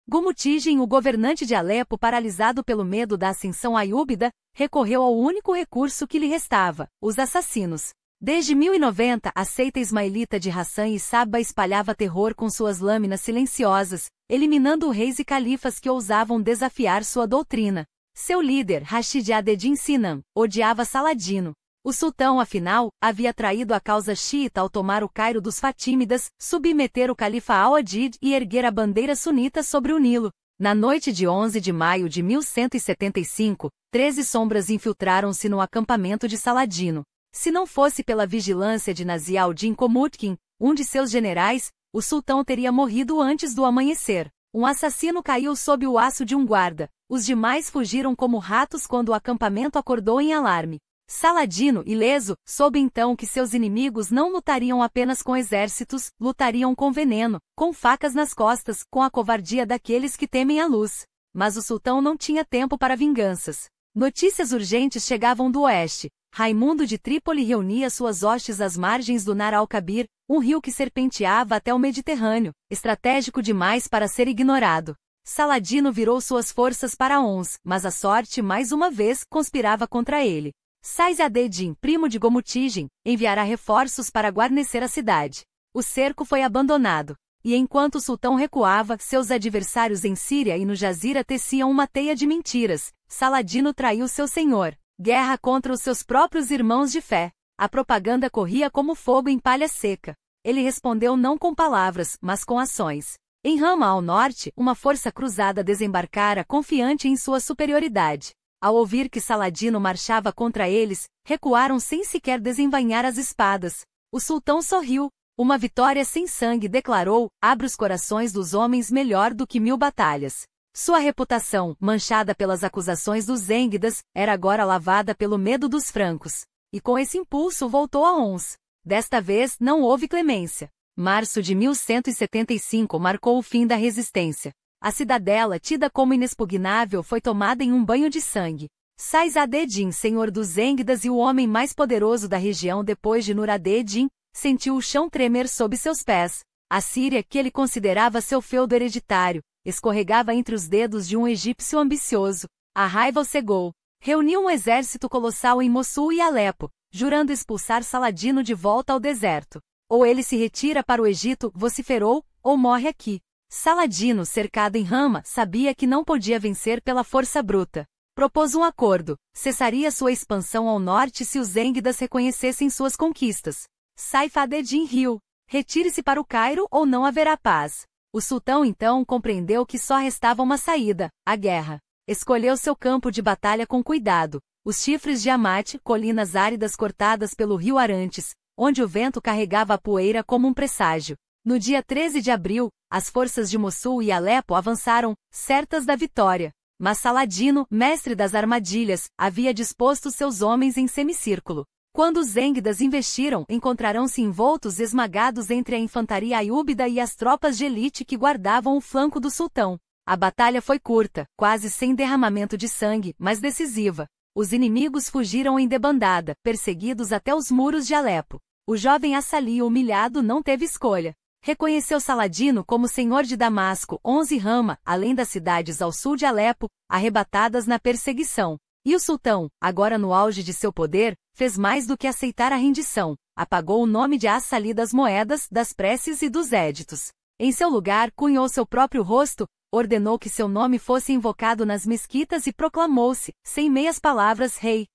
Gumutigem, o governante de Alepo, paralisado pelo medo da ascensão Aiúbida, recorreu ao único recurso que lhe restava, os assassinos. Desde 1090, a seita ismaelita de Hassan e Sabba espalhava terror com suas lâminas silenciosas, eliminando reis e califas que ousavam desafiar sua doutrina. Seu líder, Rashid ad-Din Sinan, odiava Saladino. O sultão, afinal, havia traído a causa xiita ao tomar o Cairo dos Fatímidas, submeter o califa Al-Adid e erguer a bandeira sunita sobre o Nilo. Na noite de 11 de maio de 1175, 13 sombras infiltraram-se no acampamento de Saladino. Se não fosse pela vigilância de Nazi al-Din Komutkin, um de seus generais, o sultão teria morrido antes do amanhecer. Um assassino caiu sob o aço de um guarda. Os demais fugiram como ratos quando o acampamento acordou em alarme. Saladino, ileso, soube então que seus inimigos não lutariam apenas com exércitos, lutariam com veneno, com facas nas costas, com a covardia daqueles que temem a luz. Mas o sultão não tinha tempo para vinganças. Notícias urgentes chegavam do oeste. Raimundo de Trípoli reunia suas hostes às margens do Nar al-Kabir, um rio que serpenteava até o Mediterrâneo, estratégico demais para ser ignorado. Saladino virou suas forças para Ons, mas a sorte mais uma vez conspirava contra ele. Saif ad-Din, primo de Gumutigem, enviará reforços para guarnecer a cidade. O cerco foi abandonado. E enquanto o sultão recuava, seus adversários em Síria e no Jazira teciam uma teia de mentiras. Saladino traiu seu senhor. Guerra contra os seus próprios irmãos de fé. A propaganda corria como fogo em palha seca. Ele respondeu não com palavras, mas com ações. Em Rama ao norte, uma força cruzada desembarcara confiante em sua superioridade. Ao ouvir que Saladino marchava contra eles, recuaram sem sequer desembainhar as espadas. O sultão sorriu. Uma vitória sem sangue, declarou, abre os corações dos homens melhor do que 1000 batalhas. Sua reputação, manchada pelas acusações dos Zêngidas, era agora lavada pelo medo dos francos. E com esse impulso voltou a Ons. Desta vez não houve clemência. Março de 1175 marcou o fim da resistência. A cidadela, tida como inexpugnável, foi tomada em um banho de sangue. Saif ad-Din, senhor dos Zêngidas e o homem mais poderoso da região depois de Nur ad-Din, sentiu o chão tremer sob seus pés. A Síria, que ele considerava seu feudo hereditário, escorregava entre os dedos de um egípcio ambicioso. A raiva o cegou. Reuniu um exército colossal em Mossul e Alepo, jurando expulsar Saladino de volta ao deserto. Ou ele se retira para o Egito, vociferou, ou morre aqui. Saladino, cercado em Rama, sabia que não podia vencer pela força bruta. Propôs um acordo. Cessaria sua expansão ao norte se os Zêngidas reconhecessem suas conquistas. Saif ad-Din riu. Retire-se para o Cairo ou não haverá paz. O sultão então compreendeu que só restava uma saída, a guerra. Escolheu seu campo de batalha com cuidado. Os chifres de Hamat, colinas áridas cortadas pelo rio Arantes, onde o vento carregava a poeira como um presságio. No dia 13 de abril, as forças de Mossul e Alepo avançaram, certas da vitória. Mas Saladino, mestre das armadilhas, havia disposto seus homens em semicírculo. Quando os zêngidas investiram, encontrarão-se envoltos esmagados entre a infantaria aiúbida e as tropas de elite que guardavam o flanco do sultão. A batalha foi curta, quase sem derramamento de sangue, mas decisiva. Os inimigos fugiram em debandada, perseguidos até os muros de Alepo. O jovem Assali, humilhado, não teve escolha. Reconheceu Saladino como senhor de Damasco, 11 Rama, além das cidades ao sul de Alepo, arrebatadas na perseguição. E o sultão, agora no auge de seu poder, fez mais do que aceitar a rendição. Apagou o nome de Assali das moedas, das preces e dos éditos. Em seu lugar, cunhou seu próprio rosto, ordenou que seu nome fosse invocado nas mesquitas e proclamou-se, sem meias palavras, rei.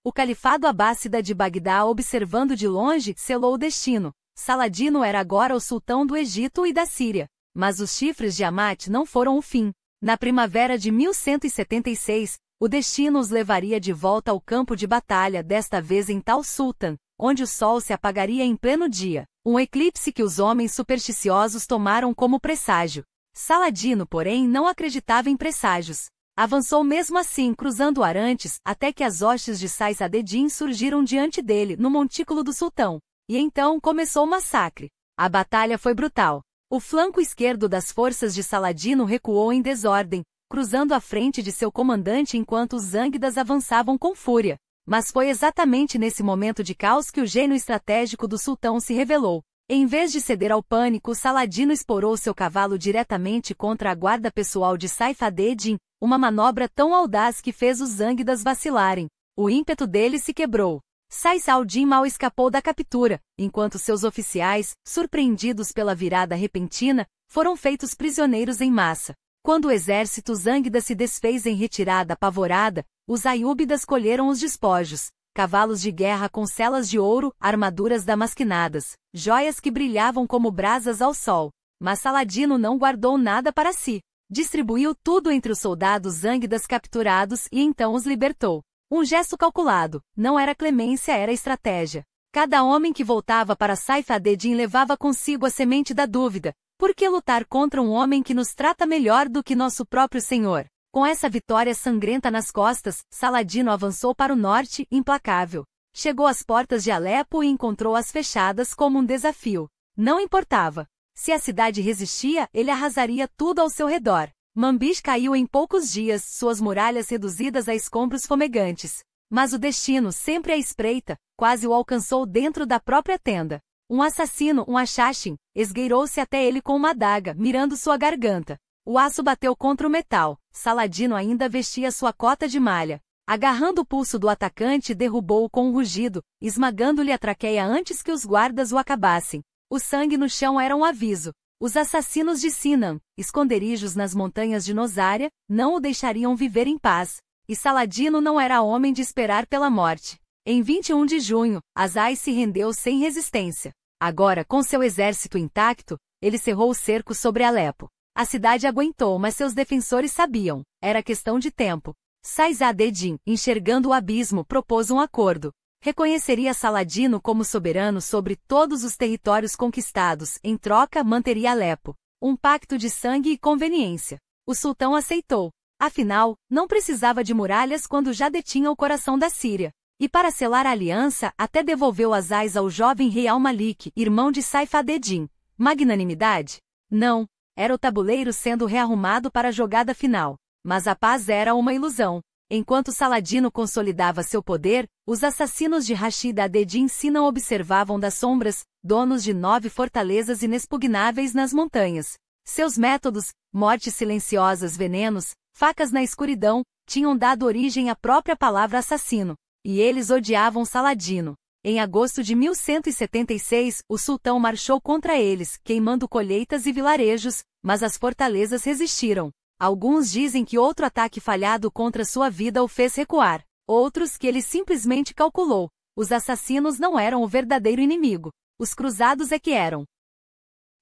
O califado abássida de Bagdá, observando de longe, selou o destino. Saladino era agora o sultão do Egito e da Síria. Mas os chifres de Amat não foram o fim. Na primavera de 1176, o destino os levaria de volta ao campo de batalha, desta vez em Tal Sultan, onde o sol se apagaria em pleno dia, um eclipse que os homens supersticiosos tomaram como presságio. Saladino, porém, não acreditava em presságios. Avançou mesmo assim, cruzando Arantes, até que as hostes de Sais ad-Din surgiram diante dele, no montículo do sultão. E então começou o massacre. A batalha foi brutal. O flanco esquerdo das forças de Saladino recuou em desordem, cruzando a frente de seu comandante enquanto os zângidas avançavam com fúria. Mas foi exatamente nesse momento de caos que o gênio estratégico do sultão se revelou. Em vez de ceder ao pânico, Saladino esporou seu cavalo diretamente contra a guarda pessoal de Saif ad-Din, uma manobra tão audaz que fez os zângidas vacilarem. O ímpeto dele se quebrou. Saif ad-Din mal escapou da captura, enquanto seus oficiais, surpreendidos pela virada repentina, foram feitos prisioneiros em massa. Quando o exército zângida se desfez em retirada apavorada, os aiúbidas colheram os despojos. Cavalos de guerra com selas de ouro, armaduras damasquinadas, joias que brilhavam como brasas ao sol. Mas Saladino não guardou nada para si. Distribuiu tudo entre os soldados zângidas capturados e então os libertou. Um gesto calculado, não era clemência, era estratégia. Cada homem que voltava para Saif ad-Din levava consigo a semente da dúvida: por que lutar contra um homem que nos trata melhor do que nosso próprio senhor? Com essa vitória sangrenta nas costas, Saladino avançou para o norte, implacável. Chegou às portas de Alepo e encontrou-as fechadas como um desafio. Não importava. Se a cidade resistia, ele arrasaria tudo ao seu redor. Manbij caiu em poucos dias, suas muralhas reduzidas a escombros fumegantes. Mas o destino, sempre à espreita, quase o alcançou dentro da própria tenda. Um assassino, um Achachin, esgueirou-se até ele com uma adaga, mirando sua garganta. O aço bateu contra o metal. Saladino ainda vestia sua cota de malha. Agarrando o pulso do atacante, derrubou-o com um rugido, esmagando-lhe a traqueia antes que os guardas o acabassem. O sangue no chão era um aviso. Os assassinos de Sinan, esconderijos nas montanhas de Nozária, não o deixariam viver em paz. E Saladino não era homem de esperar pela morte. Em 21 de junho, Azai se rendeu sem resistência. Agora, com seu exército intacto, ele cerrou o cerco sobre Alepo. A cidade aguentou, mas seus defensores sabiam. Era questão de tempo. Saif ad-Din, enxergando o abismo, propôs um acordo. Reconheceria Saladino como soberano sobre todos os territórios conquistados, em troca manteria Alepo. Um pacto de sangue e conveniência. O sultão aceitou. Afinal, não precisava de muralhas quando já detinha o coração da Síria. E para selar a aliança, até devolveu Azais ao jovem rei al-Malik, irmão de Saif ad-Din. Magnanimidade? Não. Era o tabuleiro sendo rearrumado para a jogada final. Mas a paz era uma ilusão. Enquanto Saladino consolidava seu poder, os assassinos de Rashid ad-Din Sinan observavam das sombras, donos de 9 fortalezas inexpugnáveis nas montanhas. Seus métodos, mortes silenciosas, venenos, facas na escuridão, tinham dado origem à própria palavra assassino. E eles odiavam Saladino. Em agosto de 1176, o sultão marchou contra eles, queimando colheitas e vilarejos, mas as fortalezas resistiram. Alguns dizem que outro ataque falhado contra sua vida o fez recuar. Outros que ele simplesmente calculou. Os assassinos não eram o verdadeiro inimigo. Os cruzados é que eram.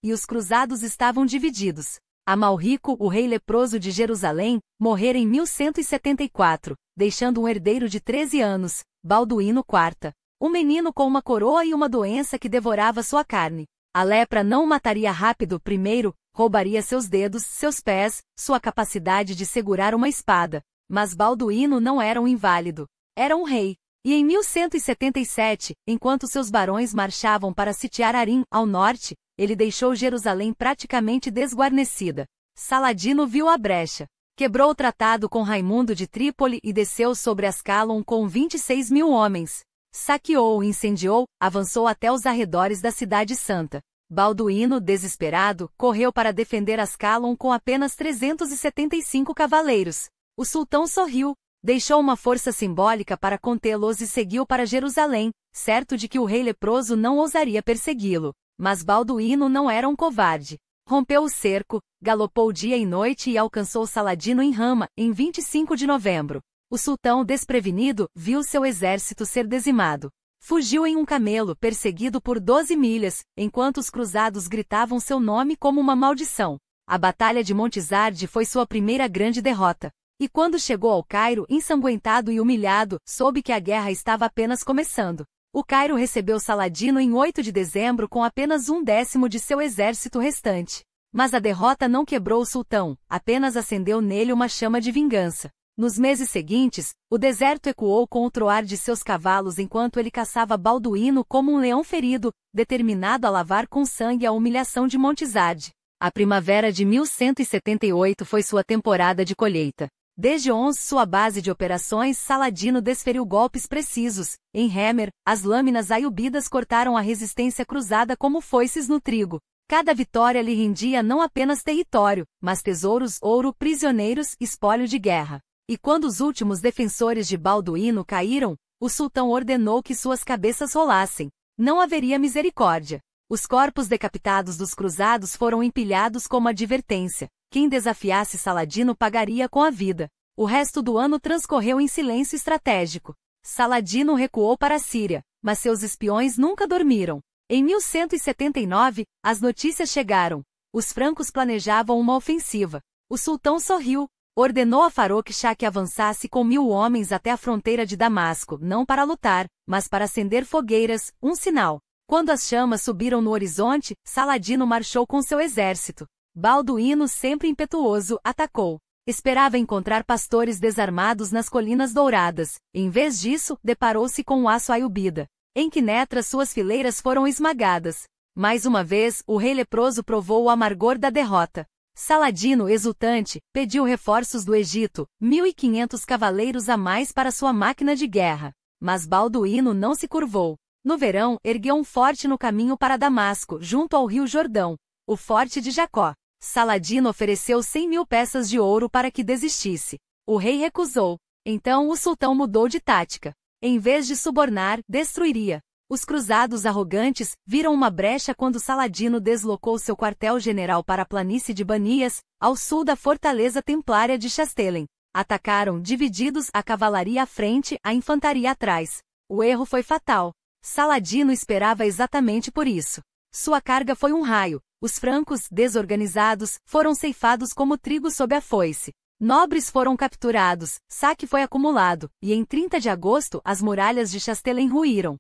E os cruzados estavam divididos. Amalrico, o rei leproso de Jerusalém, morrera em 1174, deixando um herdeiro de 13 anos, Balduíno IV. Um menino com uma coroa e uma doença que devorava sua carne. A lepra não o mataria rápido, primeiro, roubaria seus dedos, seus pés, sua capacidade de segurar uma espada. Mas Balduíno não era um inválido. Era um rei. E em 1177, enquanto seus barões marchavam para sitiar Arim, ao norte, ele deixou Jerusalém praticamente desguarnecida. Saladino viu a brecha. Quebrou o tratado com Raimundo de Trípoli e desceu sobre Ascalon com 26.000 homens. Saqueou e incendiou, avançou até os arredores da cidade santa. Balduíno, desesperado, correu para defender Ascalon com apenas 375 cavaleiros. O sultão sorriu, deixou uma força simbólica para contê-los e seguiu para Jerusalém, certo de que o rei leproso não ousaria persegui-lo. Mas Balduíno não era um covarde. Rompeu o cerco, galopou dia e noite e alcançou Saladino em Rama, em 25 de novembro. O sultão, desprevenido, viu seu exército ser dizimado. Fugiu em um camelo, perseguido por 12 milhas, enquanto os cruzados gritavam seu nome como uma maldição. A Batalha de Montizarde foi sua primeira grande derrota. E quando chegou ao Cairo, ensanguentado e humilhado, soube que a guerra estava apenas começando. O Cairo recebeu Saladino em 8 de dezembro com apenas 1/10 de seu exército restante. Mas a derrota não quebrou o sultão, apenas acendeu nele uma chama de vingança. Nos meses seguintes, o deserto ecoou com o troar de seus cavalos enquanto ele caçava Balduíno como um leão ferido, determinado a lavar com sangue a humilhação de Montizarde. A primavera de 1178 foi sua temporada de colheita. Desde Ons, sua base de operações, Saladino desferiu golpes precisos. Em Hemer, as lâminas aiubidas cortaram a resistência cruzada como foices no trigo. Cada vitória lhe rendia não apenas território, mas tesouros, ouro, prisioneiros, espólio de guerra. E quando os últimos defensores de Balduíno caíram, o sultão ordenou que suas cabeças rolassem. Não haveria misericórdia. Os corpos decapitados dos cruzados foram empilhados como advertência. Quem desafiasse Saladino pagaria com a vida. O resto do ano transcorreu em silêncio estratégico. Saladino recuou para a Síria, mas seus espiões nunca dormiram. Em 1179, as notícias chegaram. Os francos planejavam uma ofensiva. O sultão sorriu. Ordenou a Farouk Shah que avançasse com 1.000 homens até a fronteira de Damasco, não para lutar, mas para acender fogueiras, um sinal. Quando as chamas subiram no horizonte, Saladino marchou com seu exército. Balduíno, sempre impetuoso, atacou. Esperava encontrar pastores desarmados nas colinas douradas. Em vez disso, deparou-se com o aço aiubida. Em Quinetra suas fileiras foram esmagadas. Mais uma vez, o rei leproso provou o amargor da derrota. Saladino, exultante, pediu reforços do Egito, 1.500 cavaleiros a mais para sua máquina de guerra. Mas Balduíno não se curvou. No verão, ergueu um forte no caminho para Damasco, junto ao rio Jordão, o Forte de Jacó. Saladino ofereceu 100.000 peças de ouro para que desistisse. O rei recusou. Então o sultão mudou de tática. Em vez de subornar, destruiria. Os cruzados arrogantes viram uma brecha quando Saladino deslocou seu quartel-general para a planície de Banias, ao sul da fortaleza templária de Chastelen. Atacaram, divididos, a cavalaria à frente, a infantaria atrás. O erro foi fatal. Saladino esperava exatamente por isso. Sua carga foi um raio. Os francos, desorganizados, foram ceifados como trigo sob a foice. Nobres foram capturados, saque foi acumulado, e em 30 de agosto as muralhas de Chastelen ruíram.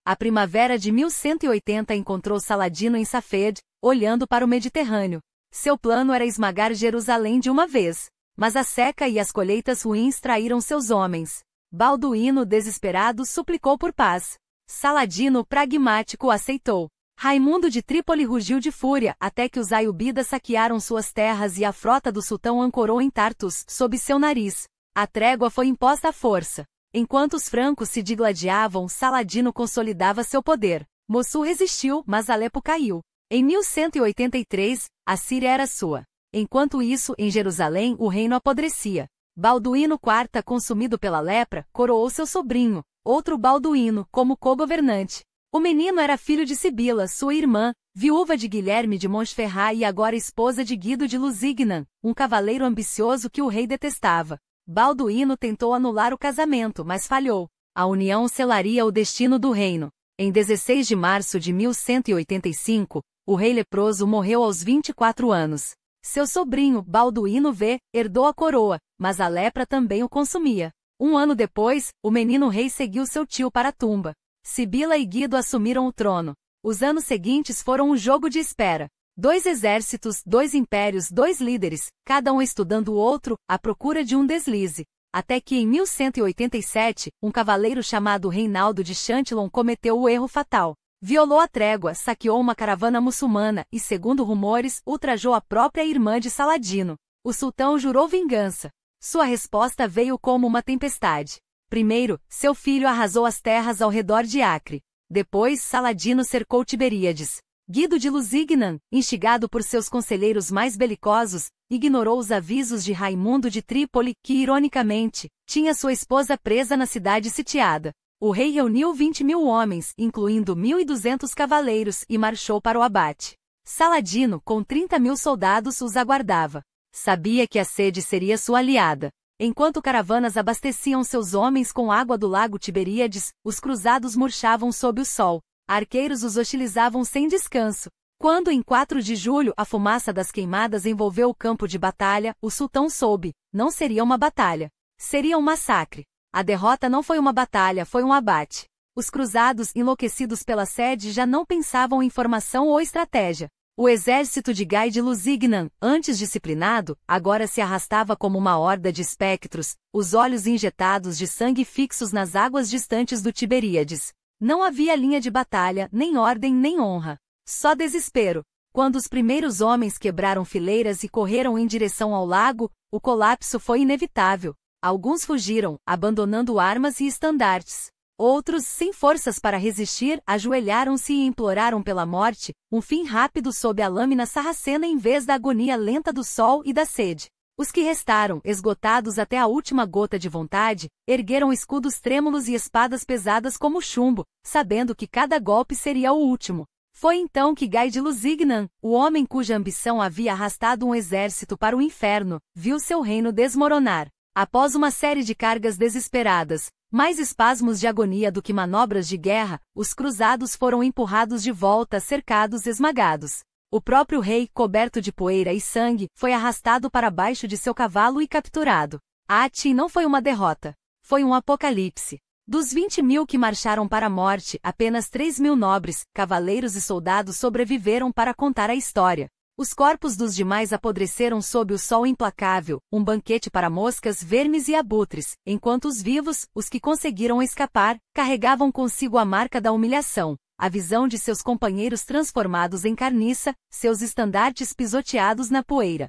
A primavera de 1180 encontrou Saladino em Safed, olhando para o Mediterrâneo. Seu plano era esmagar Jerusalém de uma vez. Mas a seca e as colheitas ruins traíram seus homens. Balduíno, desesperado, suplicou por paz. Saladino, pragmático, aceitou. Raimundo de Trípoli rugiu de fúria, até que os aiubidas saquearam suas terras e a frota do sultão ancorou em Tartus, sob seu nariz. A trégua foi imposta à força. Enquanto os francos se digladiavam, Saladino consolidava seu poder. Mossul resistiu, mas Alepo caiu. Em 1183, a Síria era sua. Enquanto isso, em Jerusalém, o reino apodrecia. Balduíno IV, consumido pela lepra, coroou seu sobrinho, outro Balduíno, como co-governante. O menino era filho de Sibila, sua irmã, viúva de Guilherme de Montferrat e agora esposa de Guido de Lusignan, um cavaleiro ambicioso que o rei detestava. Balduíno tentou anular o casamento, mas falhou. A união selaria o destino do reino. Em 16 de março de 1185, o rei leproso morreu aos 24 anos. Seu sobrinho, Balduíno V, herdou a coroa, mas a lepra também o consumia. Um ano depois, o menino rei seguiu seu tio para a tumba. Sibila e Guido assumiram o trono. Os anos seguintes foram um jogo de espera. 2 exércitos, 2 impérios, 2 líderes, cada um estudando o outro, à procura de um deslize. até que em 1187, um cavaleiro chamado Reinaldo de Châtillon cometeu o erro fatal. Violou a trégua, saqueou uma caravana muçulmana e, segundo rumores, ultrajou a própria irmã de Saladino. O sultão jurou vingança. Sua resposta veio como uma tempestade. Primeiro, seu filho arrasou as terras ao redor de Acre. Depois, Saladino cercou Tiberíades. Guido de Lusignan, instigado por seus conselheiros mais belicosos, ignorou os avisos de Raimundo de Trípoli, que, ironicamente, tinha sua esposa presa na cidade sitiada. O rei reuniu 20.000 homens, incluindo 1.200 cavaleiros, e marchou para o abate. Saladino, com 30.000 soldados, os aguardava. Sabia que a sede seria sua aliada. Enquanto caravanas abasteciam seus homens com água do lago Tiberíades, os cruzados murchavam sob o sol. Arqueiros os hostilizavam sem descanso. Quando, em 4 de julho, a fumaça das queimadas envolveu o campo de batalha, o sultão soube: não seria uma batalha. Seria um massacre. A derrota não foi uma batalha, foi um abate. Os cruzados, enlouquecidos pela sede, já não pensavam em formação ou estratégia. O exército de Gai de Lusignan, antes disciplinado, agora se arrastava como uma horda de espectros, os olhos injetados de sangue fixos nas águas distantes do Tiberíades. Não havia linha de batalha, nem ordem nem honra. Só desespero. Quando os primeiros homens quebraram fileiras e correram em direção ao lago, o colapso foi inevitável. Alguns fugiram, abandonando armas e estandartes. Outros, sem forças para resistir, ajoelharam-se e imploraram pela morte, um fim rápido sob a lâmina sarracena em vez da agonia lenta do sol e da sede. Os que restaram, esgotados até a última gota de vontade, ergueram escudos trêmulos e espadas pesadas como chumbo, sabendo que cada golpe seria o último. Foi então que Gai de Lusignan, o homem cuja ambição havia arrastado um exército para o inferno, viu seu reino desmoronar. Após uma série de cargas desesperadas, mais espasmos de agonia do que manobras de guerra, os cruzados foram empurrados de volta, cercados, esmagados. O próprio rei, coberto de poeira e sangue, foi arrastado para baixo de seu cavalo e capturado. Ati não foi uma derrota. Foi um apocalipse. Dos 20.000 que marcharam para a morte, apenas 3.000 nobres, cavaleiros e soldados sobreviveram para contar a história. Os corpos dos demais apodreceram sob o sol implacável, um banquete para moscas, vermes e abutres, enquanto os vivos, os que conseguiram escapar, carregavam consigo a marca da humilhação, a visão de seus companheiros transformados em carniça, seus estandartes pisoteados na poeira.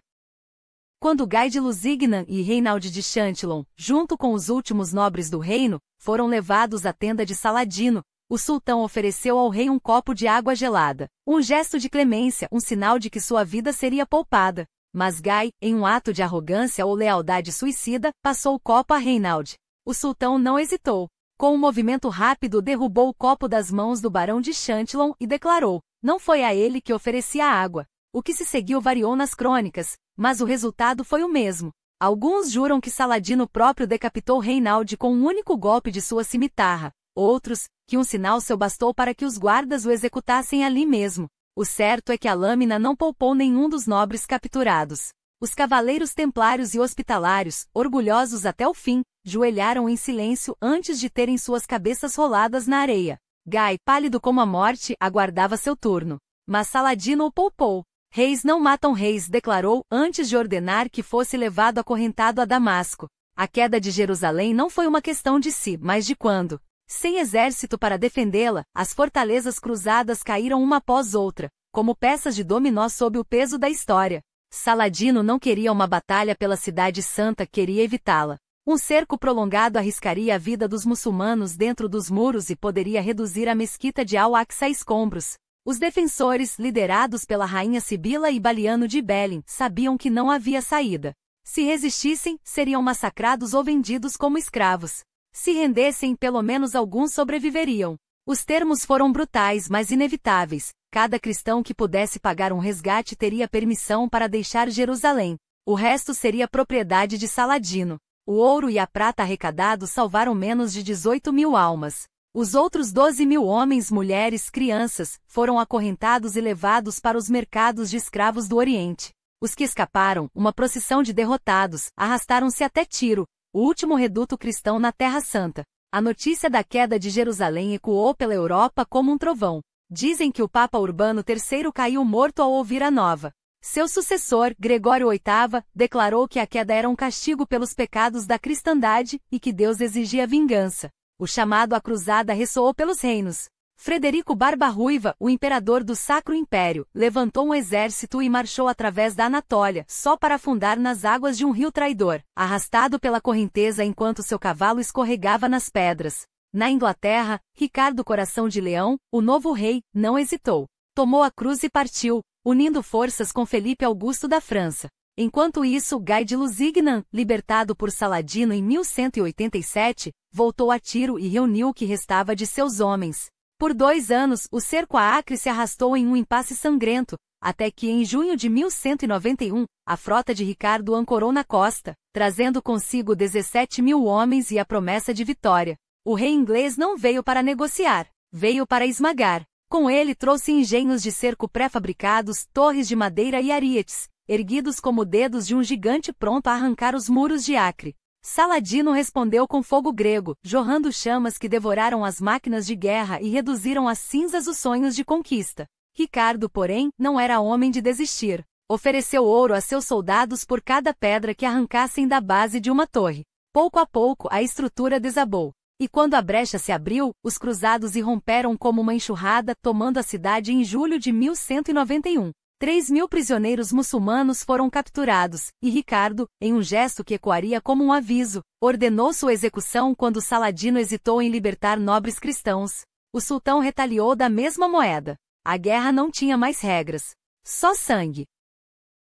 Quando Gai de Lusignan e Reinaldo de Châtillon, junto com os últimos nobres do reino, foram levados à tenda de Saladino, o sultão ofereceu ao rei um copo de água gelada, um gesto de clemência, um sinal de que sua vida seria poupada. Mas Gai, em um ato de arrogância ou lealdade suicida, passou o copo a Reinaldo. O sultão não hesitou. Com um movimento rápido derrubou o copo das mãos do barão de Châtillon e declarou: não foi a ele que oferecia a água. O que se seguiu variou nas crônicas, mas o resultado foi o mesmo. Alguns juram que Saladino próprio decapitou Reinaldo com um único golpe de sua cimitarra. Outros, que um sinal seu bastou para que os guardas o executassem ali mesmo. O certo é que a lâmina não poupou nenhum dos nobres capturados. Os cavaleiros templários e hospitalários, orgulhosos até o fim, joelharam em silêncio antes de terem suas cabeças roladas na areia. Gai, pálido como a morte, aguardava seu turno. Mas Saladino o poupou. Reis não matam reis, declarou, antes de ordenar que fosse levado acorrentado a Damasco. A queda de Jerusalém não foi uma questão de se, mas de quando. Sem exército para defendê-la, as fortalezas cruzadas caíram uma após outra, como peças de dominó sob o peso da história. Saladino não queria uma batalha pela cidade santa, queria evitá-la. Um cerco prolongado arriscaria a vida dos muçulmanos dentro dos muros e poderia reduzir a mesquita de Al-Aqsa a escombros. Os defensores, liderados pela rainha Sibila e Baliano de Belin, sabiam que não havia saída. Se resistissem, seriam massacrados ou vendidos como escravos. Se rendessem, pelo menos alguns sobreviveriam. Os termos foram brutais, mas inevitáveis. Cada cristão que pudesse pagar um resgate teria permissão para deixar Jerusalém. O resto seria propriedade de Saladino. O ouro e a prata arrecadados salvaram menos de 18.000 almas. Os outros 12.000 homens, mulheres, crianças, foram acorrentados e levados para os mercados de escravos do Oriente. Os que escaparam, uma procissão de derrotados, arrastaram-se até Tiro, o último reduto cristão na Terra Santa. A notícia da queda de Jerusalém ecoou pela Europa como um trovão. Dizem que o Papa Urbano III caiu morto ao ouvir a nova. Seu sucessor, Gregório VIII, declarou que a queda era um castigo pelos pecados da cristandade e que Deus exigia vingança. O chamado à cruzada ressoou pelos reinos. Frederico Barba Ruiva, o imperador do Sacro Império, levantou um exército e marchou através da Anatólia, só para afundar nas águas de um rio traidor, arrastado pela correnteza enquanto seu cavalo escorregava nas pedras. Na Inglaterra, Ricardo Coração de Leão, o novo rei, não hesitou. Tomou a cruz e partiu, unindo forças com Felipe Augusto da França. Enquanto isso, Guy de Lusignan, libertado por Saladino em 1187, voltou a Tiro e reuniu o que restava de seus homens. Por 2 anos, o cerco a Acre se arrastou em um impasse sangrento, até que em junho de 1191, a frota de Ricardo ancorou na costa, trazendo consigo 17.000 homens e a promessa de vitória. O rei inglês não veio para negociar, veio para esmagar. Com ele trouxe engenhos de cerco pré-fabricados, torres de madeira e arietes, erguidos como dedos de um gigante pronto a arrancar os muros de Acre. Saladino respondeu com fogo grego, jorrando chamas que devoraram as máquinas de guerra e reduziram a cinzas os sonhos de conquista. Ricardo, porém, não era homem de desistir. Ofereceu ouro a seus soldados por cada pedra que arrancassem da base de uma torre. Pouco a pouco, a estrutura desabou. E quando a brecha se abriu, os cruzados irromperam como uma enxurrada, tomando a cidade em julho de 1191. 3.000 prisioneiros muçulmanos foram capturados, e Ricardo, em um gesto que ecoaria como um aviso, ordenou sua execução quando Saladino hesitou em libertar nobres cristãos. O sultão retaliou da mesma moeda. A guerra não tinha mais regras. Só sangue.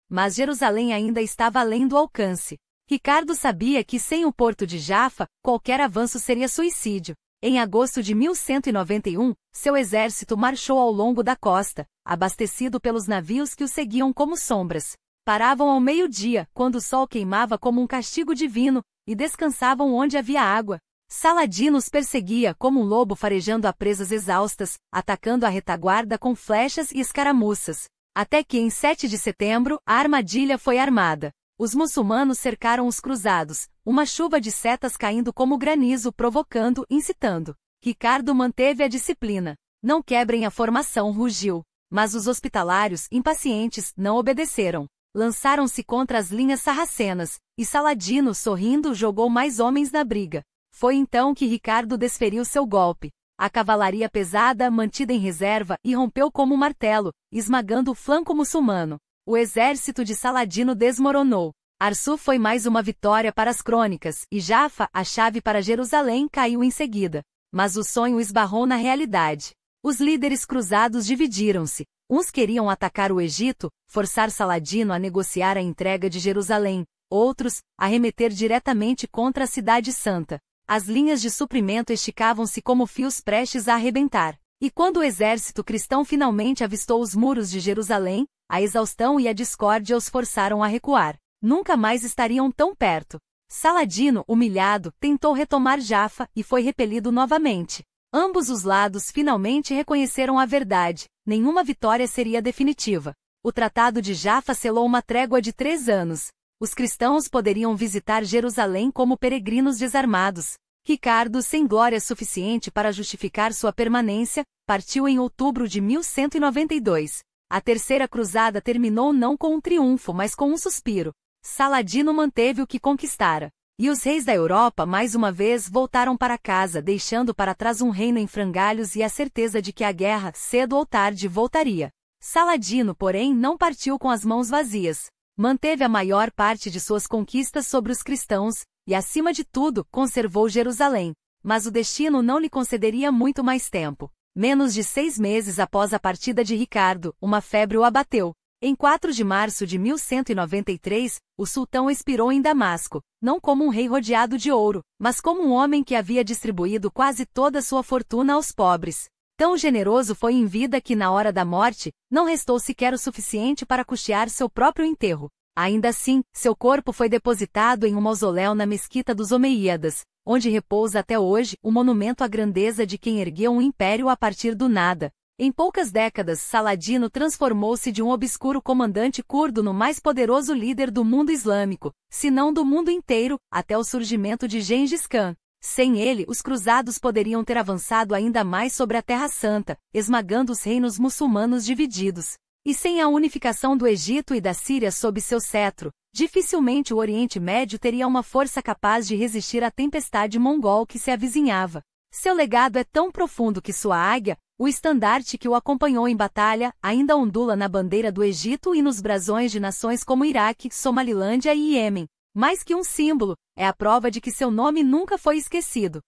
Mas Jerusalém ainda estava além do alcance. Ricardo sabia que sem o porto de Jafa, qualquer avanço seria suicídio. Em agosto de 1191, seu exército marchou ao longo da costa, abastecido pelos navios que o seguiam como sombras. Paravam ao meio-dia, quando o sol queimava como um castigo divino, e descansavam onde havia água. Saladino os perseguia como um lobo farejando a presas exaustas, atacando a retaguarda com flechas e escaramuças. Até que em 7 de setembro, a armadilha foi armada. Os muçulmanos cercaram os cruzados, uma chuva de setas caindo como granizo provocando, incitando. Ricardo manteve a disciplina. Não quebrem a formação, rugiu. Mas os hospitalários, impacientes, não obedeceram. Lançaram-se contra as linhas sarracenas, e Saladino, sorrindo, jogou mais homens na briga. Foi então que Ricardo desferiu seu golpe. A cavalaria pesada, mantida em reserva, irrompeu como um martelo, esmagando o flanco muçulmano. O exército de Saladino desmoronou. Arsu foi mais uma vitória para as crônicas, e Jafa, a chave para Jerusalém, caiu em seguida. Mas o sonho esbarrou na realidade. Os líderes cruzados dividiram-se. Uns queriam atacar o Egito, forçar Saladino a negociar a entrega de Jerusalém. Outros, arremeter diretamente contra a Cidade Santa. As linhas de suprimento esticavam-se como fios prestes a arrebentar. E quando o exército cristão finalmente avistou os muros de Jerusalém, a exaustão e a discórdia os forçaram a recuar. Nunca mais estariam tão perto. Saladino, humilhado, tentou retomar Jafa e foi repelido novamente. Ambos os lados finalmente reconheceram a verdade. Nenhuma vitória seria definitiva. O Tratado de Jafa selou uma trégua de 3 anos. Os cristãos poderiam visitar Jerusalém como peregrinos desarmados. Ricardo, sem glória suficiente para justificar sua permanência, partiu em outubro de 1192. A Terceira Cruzada terminou não com um triunfo, mas com um suspiro. Saladino manteve o que conquistara. E os reis da Europa mais uma vez voltaram para casa, deixando para trás um reino em frangalhos e a certeza de que a guerra, cedo ou tarde, voltaria. Saladino, porém, não partiu com as mãos vazias. Manteve a maior parte de suas conquistas sobre os cristãos, e acima de tudo, conservou Jerusalém. Mas o destino não lhe concederia muito mais tempo. Menos de 6 meses após a partida de Ricardo, uma febre o abateu. Em 4 de março de 1193, o sultão expirou em Damasco, não como um rei rodeado de ouro, mas como um homem que havia distribuído quase toda sua fortuna aos pobres. Tão generoso foi em vida que na hora da morte, não restou sequer o suficiente para custear seu próprio enterro. Ainda assim, seu corpo foi depositado em um mausoléu na mesquita dos Omeiadas, onde repousa até hoje o monumento à grandeza de quem ergueu um império a partir do nada. Em poucas décadas, Saladino transformou-se de um obscuro comandante curdo no mais poderoso líder do mundo islâmico, se não do mundo inteiro, até o surgimento de Gengis Khan. Sem ele, os cruzados poderiam ter avançado ainda mais sobre a Terra Santa, esmagando os reinos muçulmanos divididos. E sem a unificação do Egito e da Síria sob seu cetro, dificilmente o Oriente Médio teria uma força capaz de resistir à tempestade mongol que se avizinhava. Seu legado é tão profundo que sua águia, o estandarte que o acompanhou em batalha, ainda ondula na bandeira do Egito e nos brasões de nações como Iraque, Somalilândia e Iêmen. Mais que um símbolo, é a prova de que seu nome nunca foi esquecido.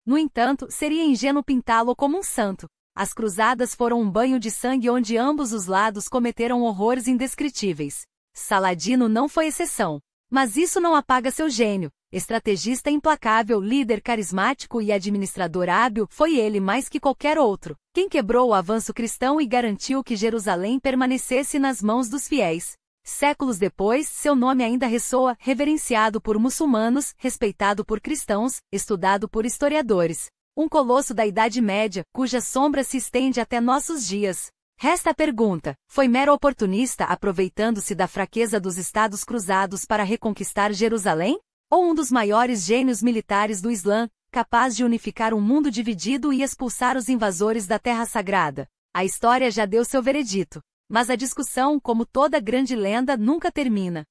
No entanto, seria ingênuo pintá-lo como um santo. As cruzadas foram um banho de sangue onde ambos os lados cometeram horrores indescritíveis. Saladino não foi exceção. Mas isso não apaga seu gênio. Estrategista implacável, líder carismático e administrador hábil, foi ele mais que qualquer outro quem quebrou o avanço cristão e garantiu que Jerusalém permanecesse nas mãos dos fiéis. Séculos depois, seu nome ainda ressoa, reverenciado por muçulmanos, respeitado por cristãos, estudado por historiadores. Um colosso da Idade Média, cuja sombra se estende até nossos dias. Resta a pergunta: foi mero oportunista aproveitando-se da fraqueza dos Estados Cruzados para reconquistar Jerusalém? Ou um dos maiores gênios militares do Islã, capaz de unificar um mundo dividido e expulsar os invasores da Terra Sagrada? A história já deu seu veredito. Mas a discussão, como toda grande lenda, nunca termina.